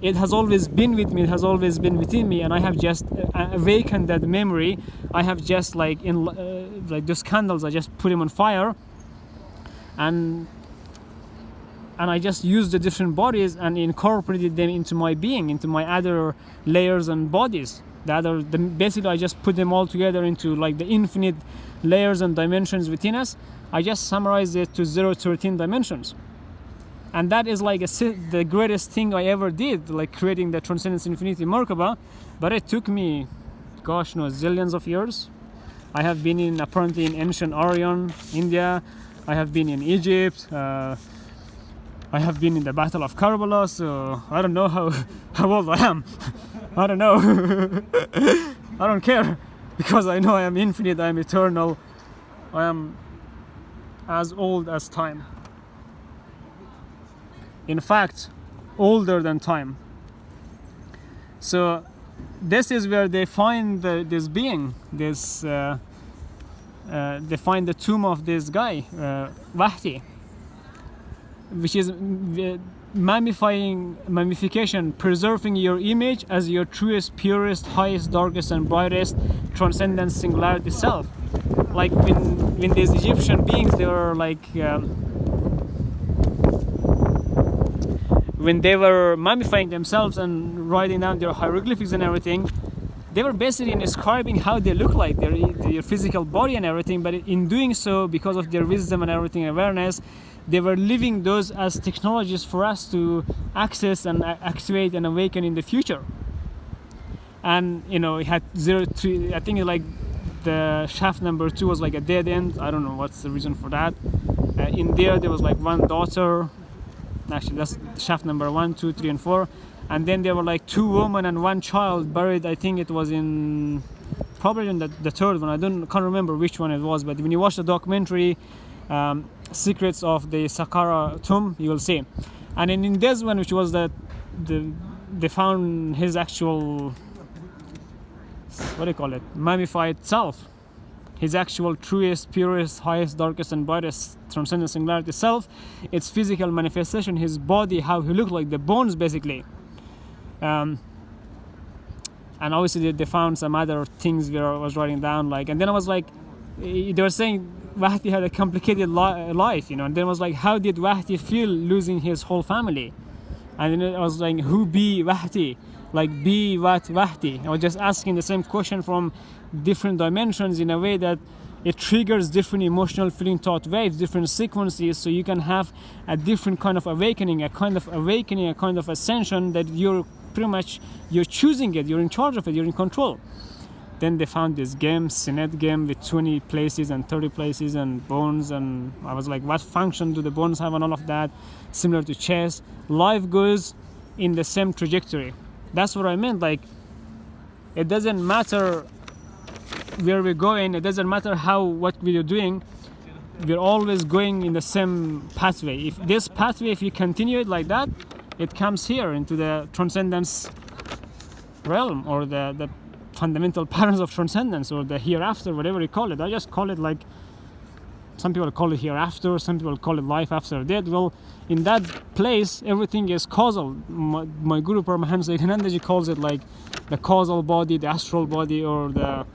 It has always been with me, it has always been within me, and I have just awakened that memory. I have just like those candles, I just put them on fire, and I just used the different bodies and incorporated them into my being, into my other layers and bodies. Basically I just put them all together into like the infinite layers and dimensions within us. I just summarized it to 0 to 13 dimensions. And that is like the greatest thing I ever did, like creating the Transcendence Infinity Merkaba. But it took me, gosh knows, zillions of years. I have been apparently in ancient Orion, India. I have been in Egypt. I have been in the Battle of Karbala, so I don't know how old I am. I don't know. I don't care, because I know I am infinite, I am eternal. I am as old as time. In fact, older than time. So this is where they find this being, they find the tomb of this guy, Wahtye, which is mummification, preserving your image as your truest, purest, highest, darkest and brightest transcendent singularity self. Like when these Egyptian beings, they were like when they were mummifying themselves and writing down their hieroglyphics and everything, they were basically describing how they look like, their physical body and everything. But in doing so, because of their wisdom and everything, awareness, they were leaving those as technologies for us to access and activate and awaken in the future. And it had 0 to, I think like the shaft number 2 was like a dead end. I don't know what's the reason for that. In there was like one daughter. Actually, that's shaft number 1, 2, 3 and 4. And then there were like 2 women and 1 child buried. I think it was probably in the third one. Can't remember which one it was. But when you watch the documentary, Secrets of the Saqqara Tomb, you will see. And in this one, which was they found his actual, what do you call it, mummified self, his actual truest, purest, highest, darkest and brightest transcendent singularity self. Its physical manifestation, his body, how he looked like, the bones basically. And obviously they found some other things where I was writing down, like, and then I was like, they were saying Wahtye had a complicated life, and then I was like, how did Wahtye feel losing his whole family? And then I was like, who be Wahtye? Like, be what Wahtye? I was just asking the same question from different dimensions in a way that it triggers different emotional feeling thought waves, different sequences, so you can have a different kind of awakening, a kind of ascension that you're pretty much, you're choosing it, you're in charge of it, you're in control. Then they found this game, Sinet game with 20 places and 30 places and bones, and I was like, what function do the bones have and all of that? Similar to chess. Life goes in the same trajectory. That's what I meant, like, it doesn't matter where we're going, it doesn't matter what we're doing, we're always going in the same pathway. If this pathway, if you continue it like that, it comes here into the transcendence realm, or the fundamental patterns of transcendence, or the hereafter, whatever you call it. I just call it, like, some people call it hereafter, some people call it life after death. Well, in that place, everything is causal. My Guru Paramahansa Yogananda calls it like the causal body, the astral body, or the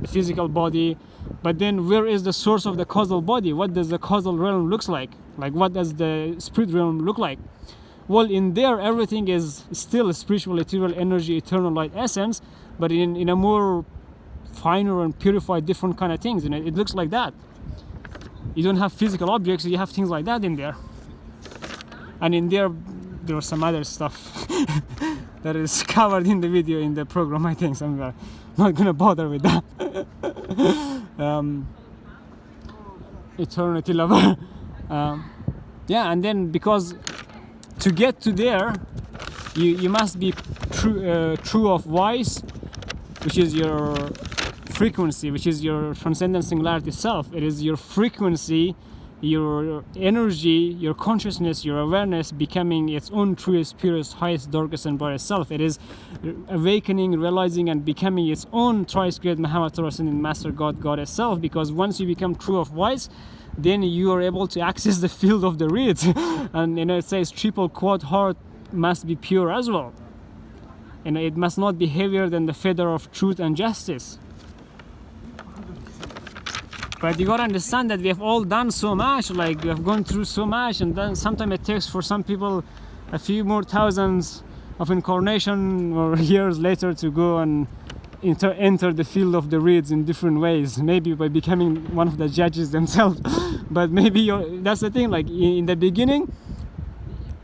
physical body. But then where is the source of the causal body? What does the causal realm looks like? Like, what does the spirit realm look like? Well, in there, everything is still spiritual, ethereal energy, eternal light essence, but in a more finer and purified, different kind of things. It looks like that. You don't have physical objects, you have things like that in there. And in there was some other stuff that is covered in the video, in the program, I think, some not gonna bother with that. Eternity lover. Yeah, and then because to get to there, you must be true of voice, which is your frequency, which is your transcendent singularity self. It is your frequency, your energy, your consciousness, your awareness becoming its own truest, purest, highest, darkest and brightest self. It is awakening, realizing and becoming its own thrice great Muhammad Transcendent Master God, Goddess self, because once you become true of voice, then you are able to access the field of the reeds. And it says triple quad heart must be pure as well. And it must not be heavier than the feather of truth and justice. But you gotta understand that we have all done so much, like we have gone through so much, and then sometimes it takes for some people a few more thousands of incarnation or years later to go and enter the field of the reeds in different ways, maybe by becoming one of the judges themselves. But maybe that's the thing, like in the beginning,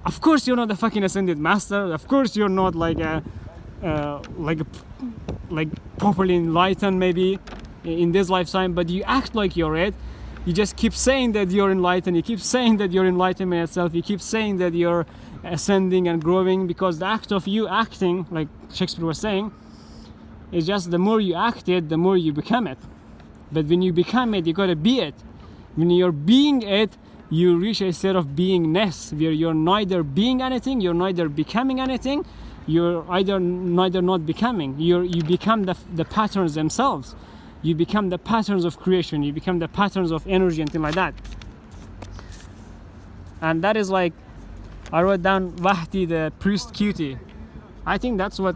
of course you're not a fucking ascended master, of course you're not like properly enlightened maybe in this lifetime, but you act like you're it. You just keep saying that you're enlightened, you keep saying that you're enlightenment itself, you keep saying that you're ascending and growing, because the act of you acting, like Shakespeare was saying, is just the more you act it, the more you become it. But when you become it, you gotta be it. When you're being it, you reach a state of beingness where you're neither being anything, you're neither becoming anything, you're neither not becoming. You become the patterns themselves. You become the patterns of creation, you become the patterns of energy and things like that. And that is like, I wrote down Wahtye, the priest cutie. I think that's what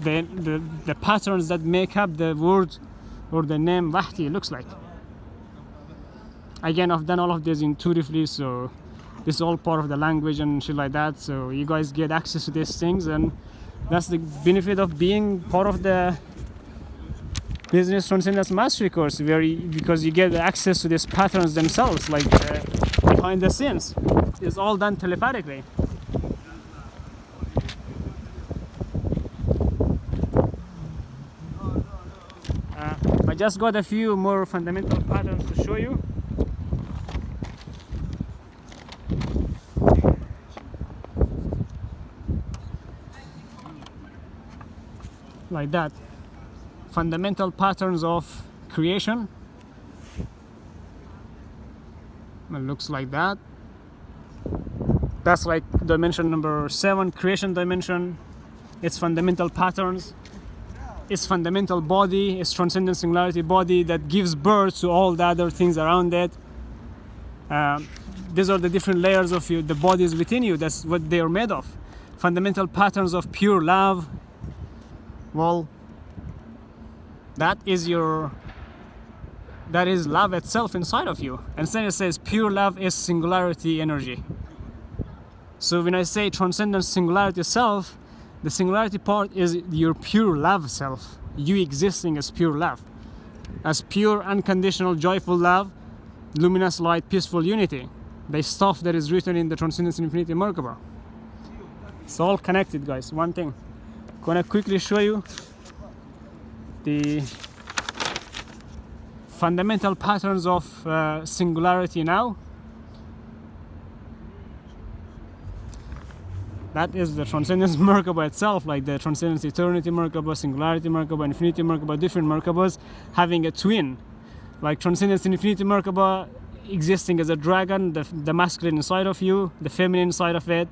the patterns that make up the word or the name Wahtye looks like. Again, I've done all of this intuitively, so this is all part of the language and shit like that, so you guys get access to these things, and that's the benefit of being part of the Business Transcendence Mastery course, because you get access to these patterns themselves, like behind the scenes. It's all done telepathically. I just got a few more fundamental patterns to show you. Like that. Fundamental patterns of creation. It looks like that. That's like dimension number 7, creation dimension. Its fundamental patterns, its fundamental body, its transcendent singularity body that gives birth to all the other things around it. These are the different layers of you, the bodies within you. That's what they are made of. Fundamental patterns of pure love. Well, that is love itself inside of you. And then it says pure love is singularity energy. So when I say transcendent singularity self, the singularity part is your pure love self. You existing as pure love. As pure, unconditional, joyful love, luminous light, peaceful unity. The stuff that is written in the Transcendence Infinity Merkaba. It's all connected, guys. One thing. I'm gonna quickly show you the fundamental patterns of singularity now. That is the Transcendence Merkaba itself, like the Transcendence Eternity Merkaba, Singularity Merkaba, Infinity Merkaba, different Merkabas having a twin. Like Transcendence Infinity Merkaba existing as a dragon, the masculine inside of you, the feminine side of it,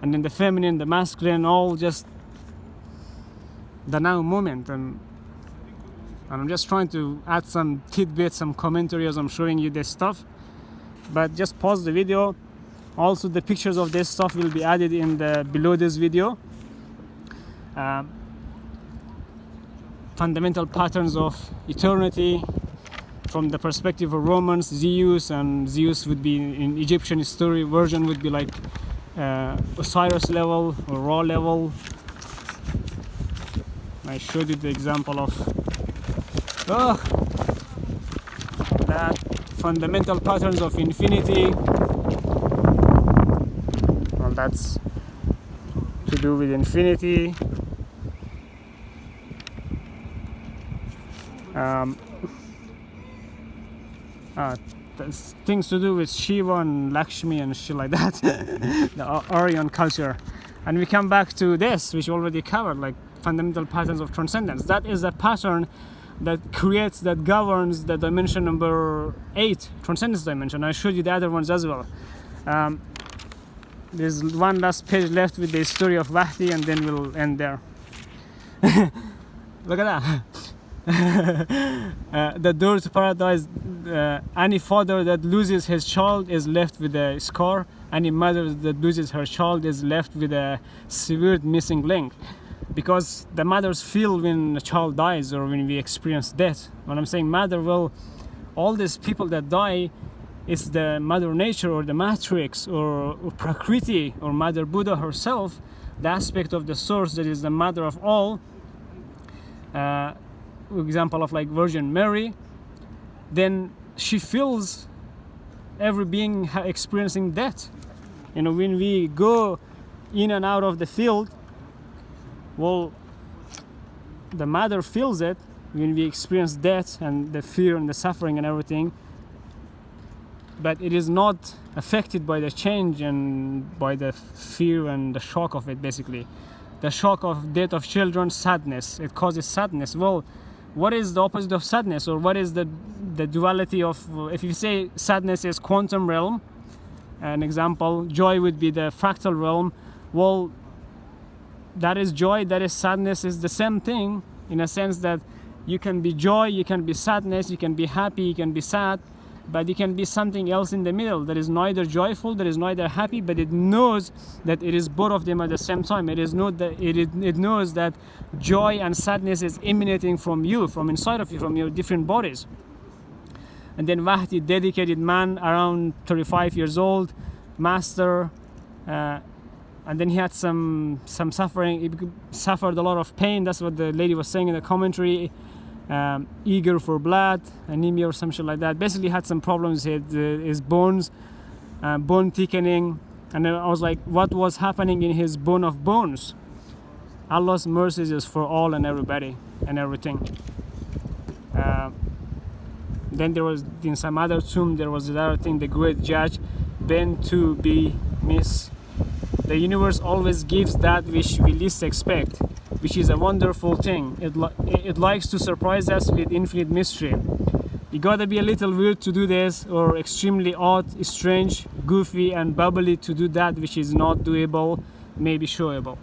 and then the feminine, the masculine, all just the now moment. And I'm just trying to add some tidbits, some commentary as I'm showing you this stuff. But just pause the video. Also, the pictures of this stuff will be added in below this video. Fundamental patterns of eternity from the perspective of Romans, Zeus, and Zeus would be in Egyptian story version would be like Osiris level or Ra level. I showed you the example of that fundamental patterns of infinity. Well, that's to do with infinity. things to do with Shiva and Lakshmi and shit like that, the Aryan culture. And we come back to this, which we already covered, like fundamental patterns of transcendence. That is a pattern that creates, that governs the dimension number 8, transcendence dimension. I showed you the other ones as well. There's one last page left with the story of Wahtye, and then we'll end there. Look at that. The door to paradise. Any father that loses his child is left with a scar. Any mother that loses her child is left with a severed missing link. Because the mothers feel when a child dies or when we experience death. When I'm saying mother, well, all these people that die, it's the Mother Nature or the Matrix or Prakriti or Mother Buddha herself, the aspect of the source that is the mother of all. Example of like Virgin Mary, then she feels every being experiencing death. You know, when we go in and out of the field, well, the mother feels it when we experience death and the fear and the suffering and everything. But it is not affected by the change and by the fear and the shock of it, basically. The shock of death of children, sadness. It causes sadness. Well, what is the opposite of sadness? Or what is the duality of, if you say sadness is quantum realm, an example, joy would be the fractal realm. Well, that is joy, that is sadness, is the same thing, in a sense that you can be joy, you can be sadness, you can be happy, you can be sad, but you can be something else in the middle that is neither joyful, that is neither happy, but it knows that it is both of them at the same time. It knows that joy and sadness is emanating from you, from inside of you, from your different bodies. And then Wahtye, dedicated man, around 35 years old, master, and then he had some suffering. He suffered a lot of pain. That's what the lady was saying in the commentary. Eager for blood, anemia or some shit like that. Basically had some problems with his bones, bone thickening. And then I was like, what was happening in his bone of bones? Allah's mercy is for all and everybody and everything. Then there was, in some other tomb, there was another thing, the great judge, Ben to be miss. The universe always gives that which we least expect, which is a wonderful thing. It likes to surprise us with infinite mystery. You gotta be a little weird to do this, or extremely odd, strange, goofy, and bubbly to do that which is not doable, maybe showable.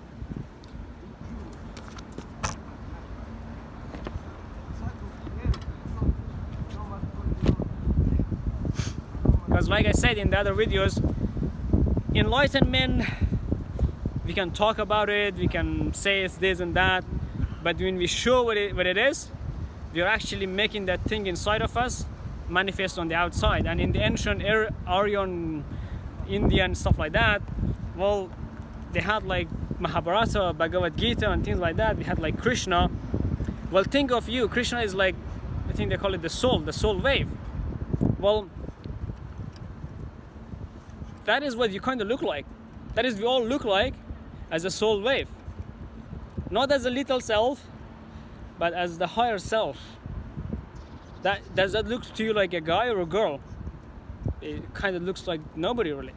Because like I said in the other videos, enlightenment, we can talk about it, we can say it's this and that, but when we show what it is, we are actually making that thing inside of us manifest on the outside. And in the ancient Aryan, Indian stuff like that, well, they had like Mahabharata, Bhagavad Gita and things like that. We had like Krishna. Well, think of you, Krishna is like, I think they call it the soul wave. Well, that is what you kind of look like. That is, we all look like as a soul wave. Not as a little self, but as the higher self. Does that look to you like a guy or a girl? It kind of looks like nobody really.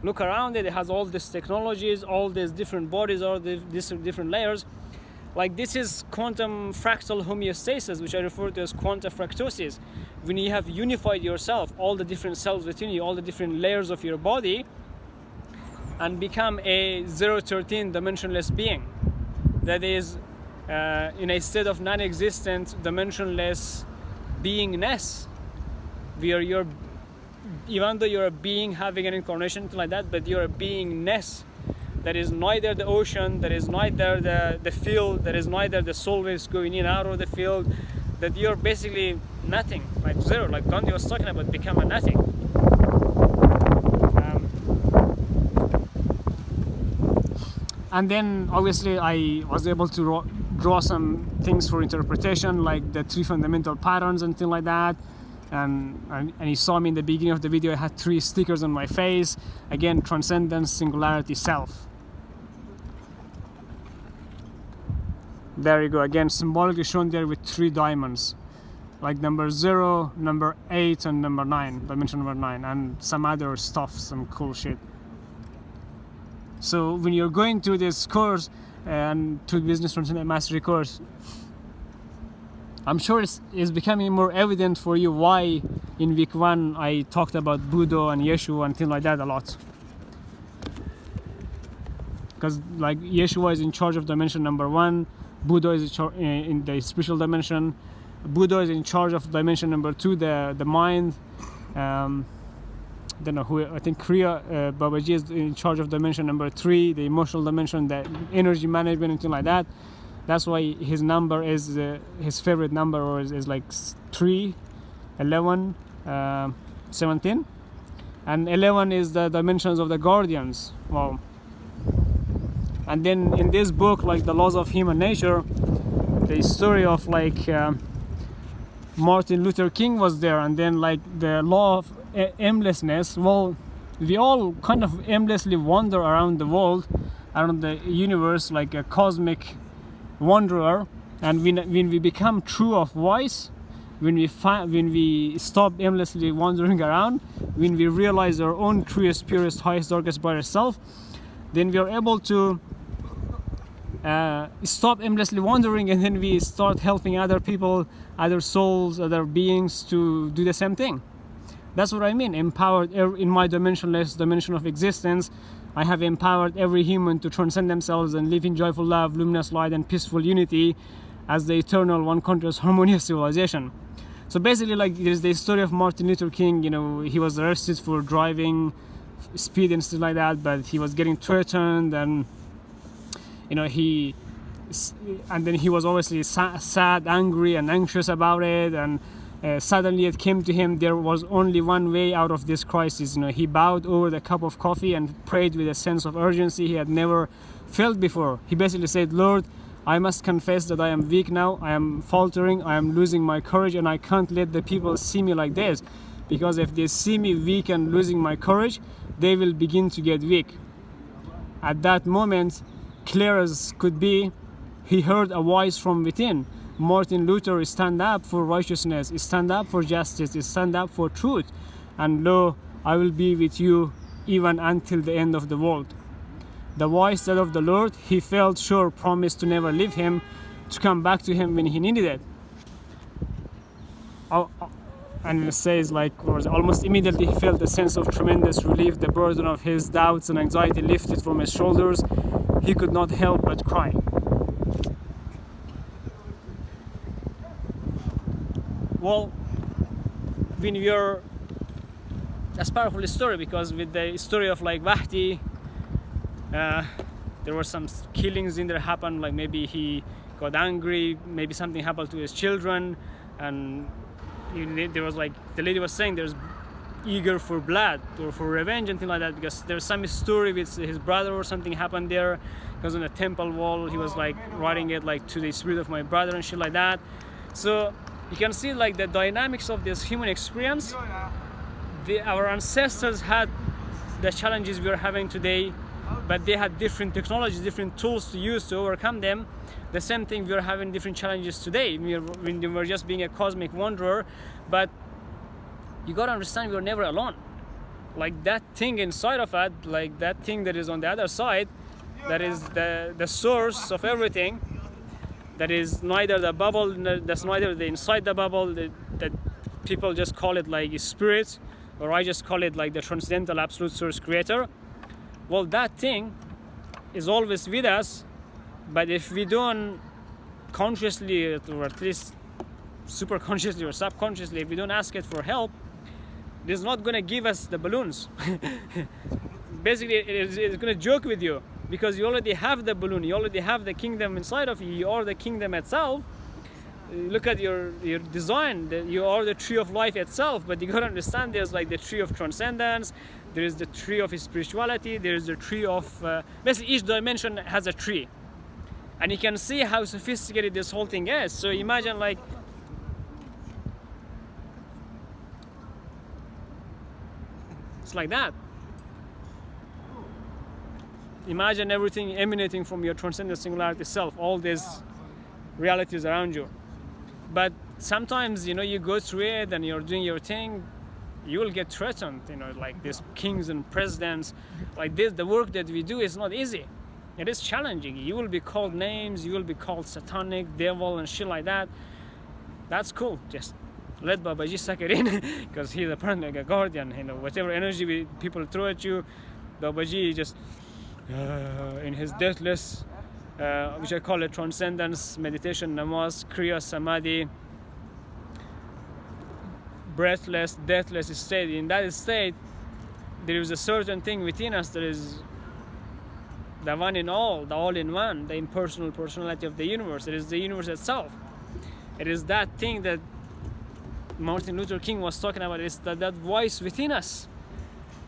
Look around it, it has all these technologies, all these different bodies, all these different layers. Like this is quantum fractal homeostasis, which I refer to as quantum fractosis. When you have unified yourself, all the different cells within you, all the different layers of your body, and become a 013 dimensionless being that is in a state of non-existent dimensionless beingness, where you're, even though you're a being having an incarnation like that, but you're a beingness that is neither the ocean, that is neither the field, that is neither the soul waves going in and out of the field, that you're basically nothing, like zero, like Gandhi was talking about, become a nothing. And then obviously I was able to draw some things for interpretation, like the 3 fundamental patterns and things like that. And you saw me in the beginning of the video, I had 3 stickers on my face. Again, transcendence, singularity, self. There you go, again symbolically shown there with 3 diamonds, like number 0, number 8, and number 9, dimension number 9, and some other stuff, some cool shit. So when you're going through this course and to Business Transcendence Mastery course, I'm sure it's becoming more evident for you why in week 1 I talked about Buddha and Yeshua and things like that a lot. Because like Yeshua is in charge of dimension number 1, Buddha is in the spiritual dimension, Buddha is in charge of dimension number 2, the mind. Don't know who, I think Kriya Babaji is in charge of dimension number 3, the emotional dimension, the energy management and things like that. That's why his number is his favorite number, or is like 3, 11, 17, and 11 is the dimensions of the guardians. Wow. And then in this book, like the laws of human nature, the story of like Martin Luther King was there, and then like the law of aimlessness. Well, we all kind of aimlessly wander around the world, around the universe, like a cosmic wanderer. And when we become true of voice, when we stop aimlessly wandering around, when we realize our own truest, purest, highest, darkest, brightest self, then we are able to stop aimlessly wandering, and then we start helping other people, other souls, other beings to do the same thing. That's what I mean, empowered. In my dimensionless dimension of existence, I have empowered every human to transcend themselves and live in joyful love, luminous light, and peaceful unity as the eternal, one conscious, harmonious civilization. So basically, like, there's the story of Martin Luther King. You know, he was arrested for driving speed and stuff like that, but he was getting threatened, and you know, then he was obviously sad, angry, and anxious about it. And suddenly it came to him there was only one way out of this crisis. You know, he bowed over the cup of coffee and prayed with a sense of urgency he had never felt before. He basically said, "Lord, I must confess that I am weak now. I am faltering. I am losing my courage, and I can't let the people see me like this, because if they see me weak and losing my courage, they will begin to get weak." At that moment, clear as could be, he heard a voice from within. Martin Luther, stand up for righteousness, stand up for justice, stand up for truth, and lo, I will be with you even until the end of the world. The voice that of the Lord, he felt sure, promised to never leave him, to come back to him when he needed it. And it says, like, almost immediately he felt a sense of tremendous relief. The burden of his doubts and anxiety lifted from his shoulders. He could not help but cry. Well, when you're, that's powerful story, because with the story of like Wahtye, there were some killings in there happened. Like maybe he got angry, maybe something happened to his children, and there was like, the lady was saying there's eager for blood or for revenge and things like that, because there's some story with his brother or something happened there, because on the temple wall he was like writing it like, "To the spirit of my brother," and shit like that. So you can see like the dynamics of this human experience. Our ancestors had the challenges we are having today, but they had different technologies, different tools to use to overcome them. The same thing, we are having different challenges today. We're just being a cosmic wanderer, but you gotta understand we're never alone. Like that thing inside of us, like that thing that is on the other side, that is the source of everything. That is neither the bubble, that's neither the inside the bubble, that people just call it like spirit, or I just call it like the transcendental absolute source creator. Well, that thing is always with us, but if we don't consciously, or at least super consciously or subconsciously, if we don't ask it for help, it is not going to give us the balloons. Basically, it's going to joke with you, because you already have the balloon, you already have the kingdom inside of you, you are the kingdom itself. Look at your design, you are the tree of life itself, but you gotta understand there's like the tree of transcendence, there is the tree of spirituality, there is the tree of, basically each dimension has a tree. And you can see how sophisticated this whole thing is. So imagine like, it's like that. Imagine everything emanating from your transcendent singularity self, all these realities around you. But sometimes, you know, you go through it and you're doing your thing, you will get threatened, you know, like these kings and presidents. Like this, the work that we do is not easy. It is challenging. You will be called names, you will be called satanic, devil and shit like that. That's cool. Just let Babaji suck it in, because he's apparently like a guardian. You know, whatever energy people throw at you, Babaji just in his deathless, which I call it transcendence meditation, namaz, kriya, samadhi, breathless, deathless state. In that state, there is a certain thing within us that is the one in all, the all-in-one, the impersonal personality of the universe. It is the universe itself. It is that thing that Martin Luther King was talking about. It's that voice within us.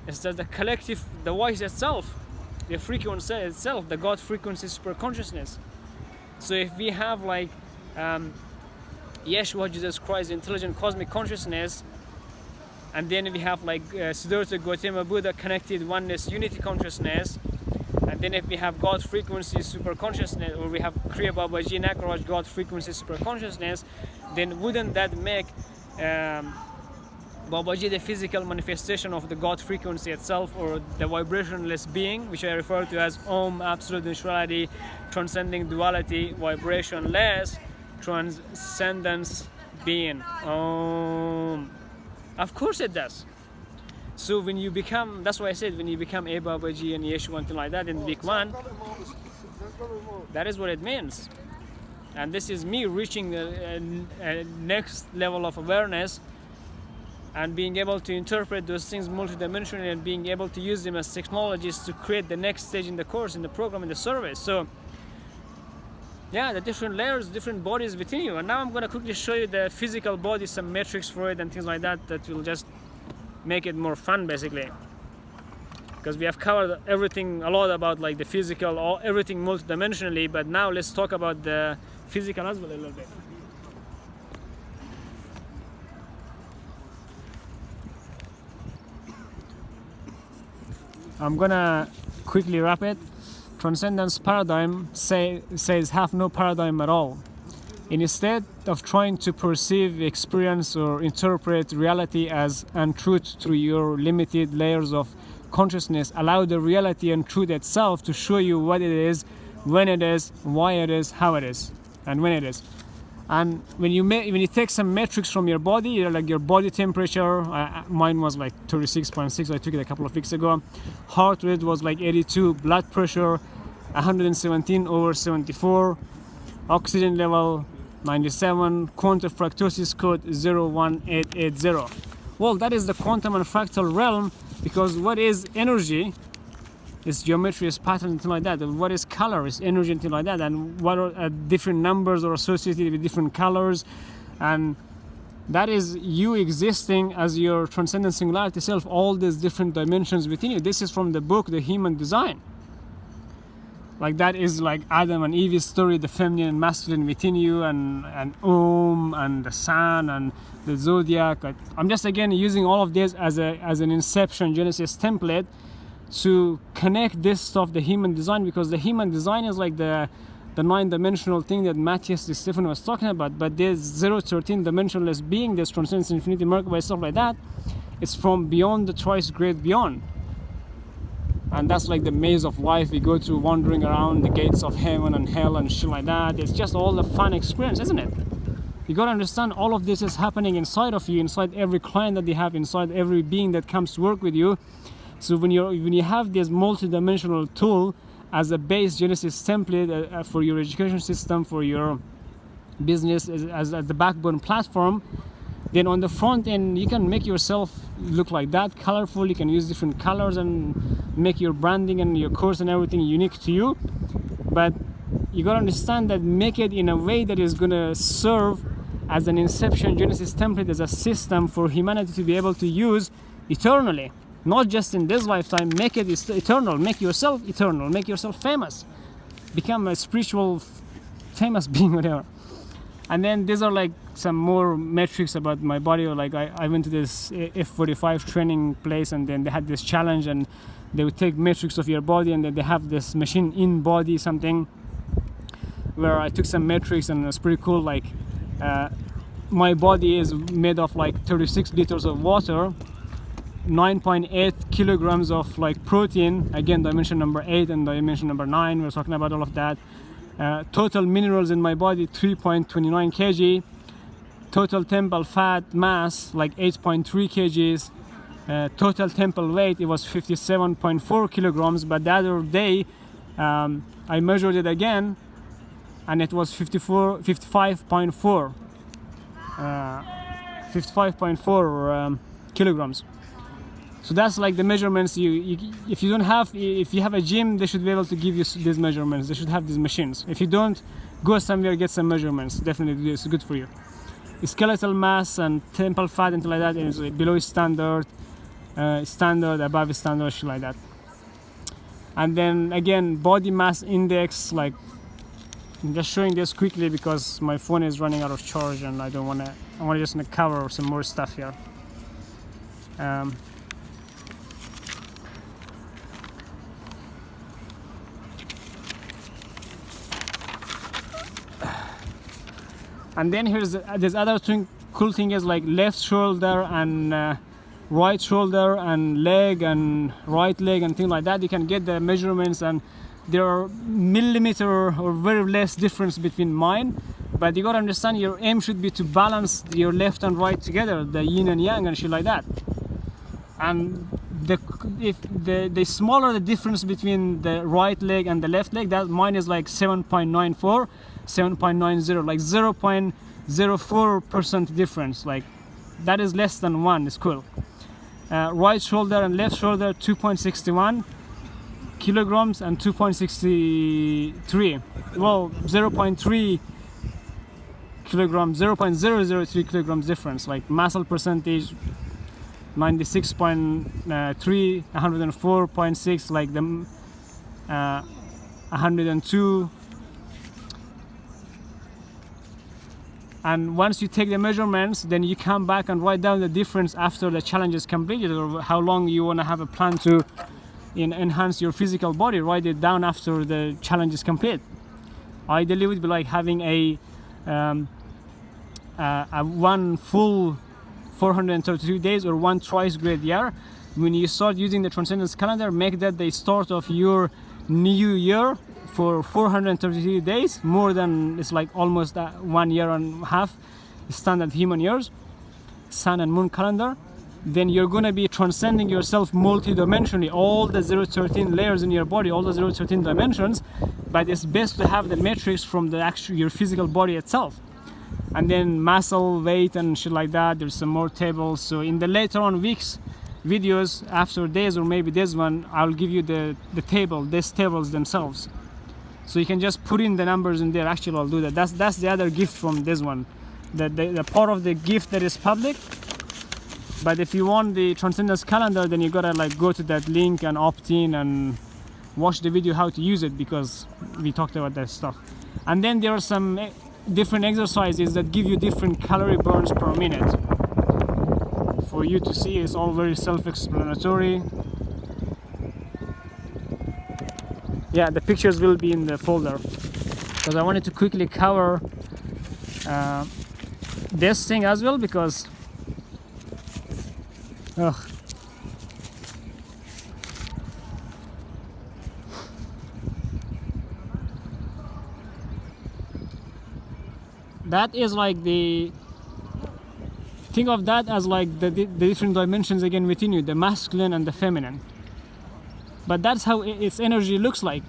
It's that the collective, the voice itself, the frequency itself, the God frequency super consciousness. So if we have like Yeshua, Jesus Christ, intelligent cosmic consciousness, and then we have like Siddhartha Gautama Buddha, connected oneness unity consciousness, and then if we have God frequency super consciousness, or we have Kriya Babaji Nakaraj God frequency super consciousness, then wouldn't that make Babaji the physical manifestation of the God frequency itself, or the vibrationless being, which I refer to as Om, absolute neutrality, transcending duality, vibrationless, transcendence being. Om. Of course it does. So when you become, that's why I said, when you become a Babaji and Yeshua, something like that in week 1, that is what it means. And this is me reaching a next level of awareness and being able to interpret those things multidimensionally and being able to use them as technologies to create the next stage in the course, in the program, in the service. So yeah, the different layers, different bodies within you. And now I'm going to quickly show you the physical body, some metrics for it and things like that, that will just make it more fun basically. Because we have covered everything, a lot about like the physical, or everything multidimensionally, but now let's talk about the physical as well a little bit. I'm gonna quickly wrap it. Transcendence paradigm says have no paradigm at all. Instead of trying to perceive, experience, or interpret reality as untruth through your limited layers of consciousness, allow the reality and truth itself to show you what it is, when it is, why it is, how it is, and when it is. And when you take some metrics from your body, like your body temperature, mine was like 36.6, I took it a couple of weeks ago. Heart rate was like 82, blood pressure 117/74, oxygen level 97, quantum fractosis code 01880. Well, that is the quantum and fractal realm, because what is energy is geometry, is pattern, and things like that. And what is color is energy, and things like that. And what are different numbers are associated with different colors, and that is you existing as your transcendent singularity self, all these different dimensions within you. This is from the book The Human Design. Like that is like Adam and Eve's story, the feminine and masculine within you, and Om, and the sun, and the zodiac. I'm just again using all of this as an Inception Genesis template to connect this stuff, the human design, because the human design is like the 9-dimensional thing that Matthias de Stefano was talking about. But there's 013 dimensionless being, there's transcendence, infinity, Merkaba, stuff like that. It's from beyond the thrice great beyond. And that's like the maze of life we go through, wandering around the gates of heaven and hell and shit like that. It's just all the fun experience, isn't it? You gotta understand all of this is happening inside of you, inside every client that you have, inside every being that comes to work with you. So when you have this multi-dimensional tool as a base Genesis template for your education system, for your business, as the backbone platform, then on the front end you can make yourself look like that, colorful. You can use different colors and make your branding and your course and everything unique to you. But you gotta understand that, make it in a way that is gonna serve as an Inception Genesis template, as a system for humanity to be able to use eternally. Not just in this lifetime. Make it eternal. Make yourself eternal. Make yourself famous. Become a spiritual famous being, whatever. And then these are like some more metrics about my body. Or like I went to this F45 training place, and then they had this challenge, and they would take metrics of your body, and then they have this machine in body something. where I took some metrics, and it's pretty cool. Like my body is made of like 36 liters of water, 9.8 kilograms of like protein, again dimension number 8 and dimension number 9, we're talking about all of that. Total minerals in my body 3.29 kg, total temple fat mass like 8.3 kgs, total temple weight, it was 57.4 kilograms, but the other day I measured it again and it was 55.4 kilograms. So that's like the measurements. If you have a gym, they should be able to give you these measurements. They should have these machines. If you don't, go somewhere, get some measurements. Definitely, it's good for you. Skeletal mass and temple fat and like that is below standard, above standard, shit like that. And then again, body mass index. Like, I'm just showing this quickly because my phone is running out of charge and I don't want to. I want to just cover some more stuff here. And then here's this other cool thing is like left shoulder and right shoulder and leg and right leg and things like that. You can get the measurements, and there are millimeter or very less difference between mine. But you gotta understand, your aim should be to balance your left and right together, the yin and yang and shit like that. And if the smaller the difference between the right leg and the left leg, that mine is like 7.94, 7.90, like 0.04% difference. Like that is less than 1. It's cool. Right shoulder and left shoulder 2.61 kilograms and 2.63. Well, 0.3 kilograms, 0.003 kilograms difference. Like muscle percentage 96.3, 104.6, like the 102. And once you take the measurements, then you come back and write down the difference after the challenge is completed, or how long you want to have a plan to enhance your physical body. Write it down after the challenge is complete. Ideally, it would be like having a one full 432 days or one twice great year. When you start using the Transcendence Calendar, make that the start of your new year for 432 days, more than, it's like almost 1 year and a half standard human years, sun and moon calendar. Then you're going to be transcending yourself multi-dimensionally, all the 013 layers in your body, all the 013 dimensions. But it's best to have the metrics from the actual your physical body itself. And then muscle, weight and shit like that. There's some more tables. So in the later on weeks videos, after days or maybe this one, I'll give you the table, these tables themselves. So you can just put in the numbers in there. Actually, I'll do that. That's the other gift from this one. The part of the gift that is public. But if you want the Transcendence Calendar, then you gotta like go to that link and opt in and watch the video how to use it, because we talked about that stuff. And then there are some different exercises that give you different calorie burns per minute for you to see. It's all very self-explanatory. Yeah, the pictures will be in the folder, because I wanted to quickly cover this thing as well, because that is like the think of that as like the different dimensions again within you, the masculine and the feminine. But that's how its energy looks like.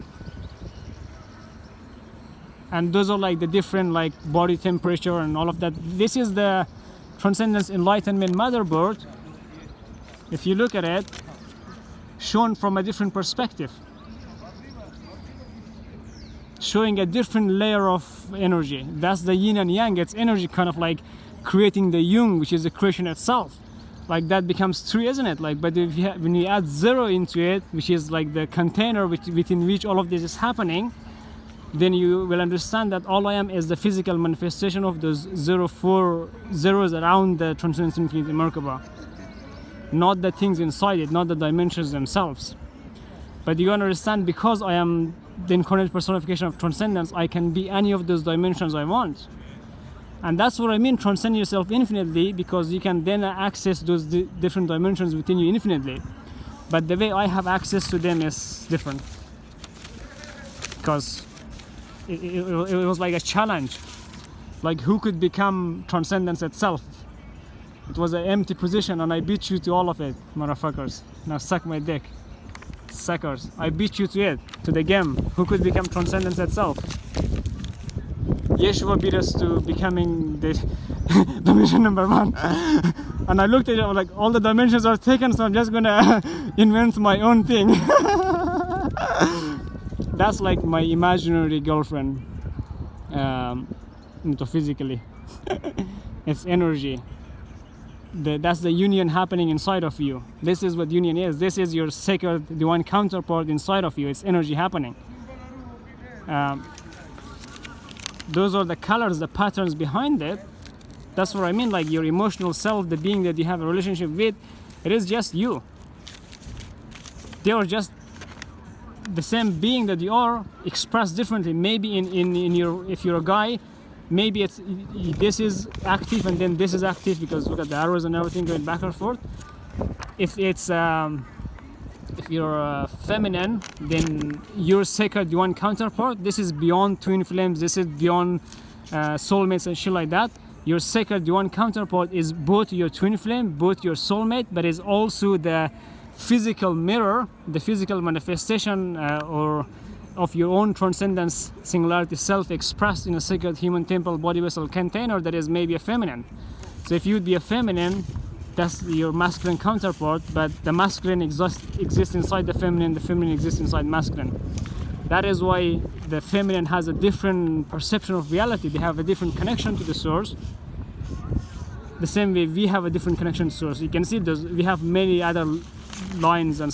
And those are like the different like body temperature and all of that. This is the Transcendence Enlightenment motherboard. If you look at it, shown from a different perspective, showing a different layer of energy. That's the yin and yang. It's energy kind of like creating the yung, which is the creation itself. Like that becomes 3, isn't it? Like, but if when you add 0 into it, which is like the container within which all of this is happening, then you will understand that all I am is the physical manifestation of those 4 zeros around the Transcendence Infinite Merkaba. Not the things inside it, not the dimensions themselves. But you understand, because I am the incarnate personification of transcendence, I can be any of those dimensions I want. And that's what I mean, transcend yourself infinitely, because you can then access those different dimensions within you infinitely. But the way I have access to them is different, because it was like a challenge. Like, who could become transcendence itself? It was an empty position, and I beat you to all of it, motherfuckers. Now suck my dick, suckers. I beat you to it, to the game. Who could become transcendence itself? Yeshua beat us to becoming the dimension number 1. And I looked at it, I was like, all the dimensions are taken, so I'm just gonna invent my own thing. That's like my imaginary girlfriend, metaphysically. It's energy. That's the union happening inside of you. This is what union is. This is your sacred divine counterpart inside of you. It's energy happening. Those are the colors, the patterns behind it. That's what I mean, like your emotional self, the being that you have a relationship with, it is just you. They are just the same being that you are, expressed differently. Maybe in your, if you're a guy, maybe it's this is active and then this is active, because look at the arrows and everything going back and forth. If it's if you're feminine, then your sacred divine counterpart, this is beyond twin flames, this is beyond soulmates and shit like that. Your sacred divine counterpart is both your twin flame, both your soulmate, but is also the physical mirror, the physical manifestation or of your own transcendence singularity self expressed in a sacred human temple body vessel container that is maybe a feminine. So if you would be a feminine, that's your masculine counterpart, but the masculine exists inside the feminine exists inside masculine. That is why the feminine has a different perception of reality. They have a different connection to the source. The same way we have a different connection to source. You can see we have many other lines and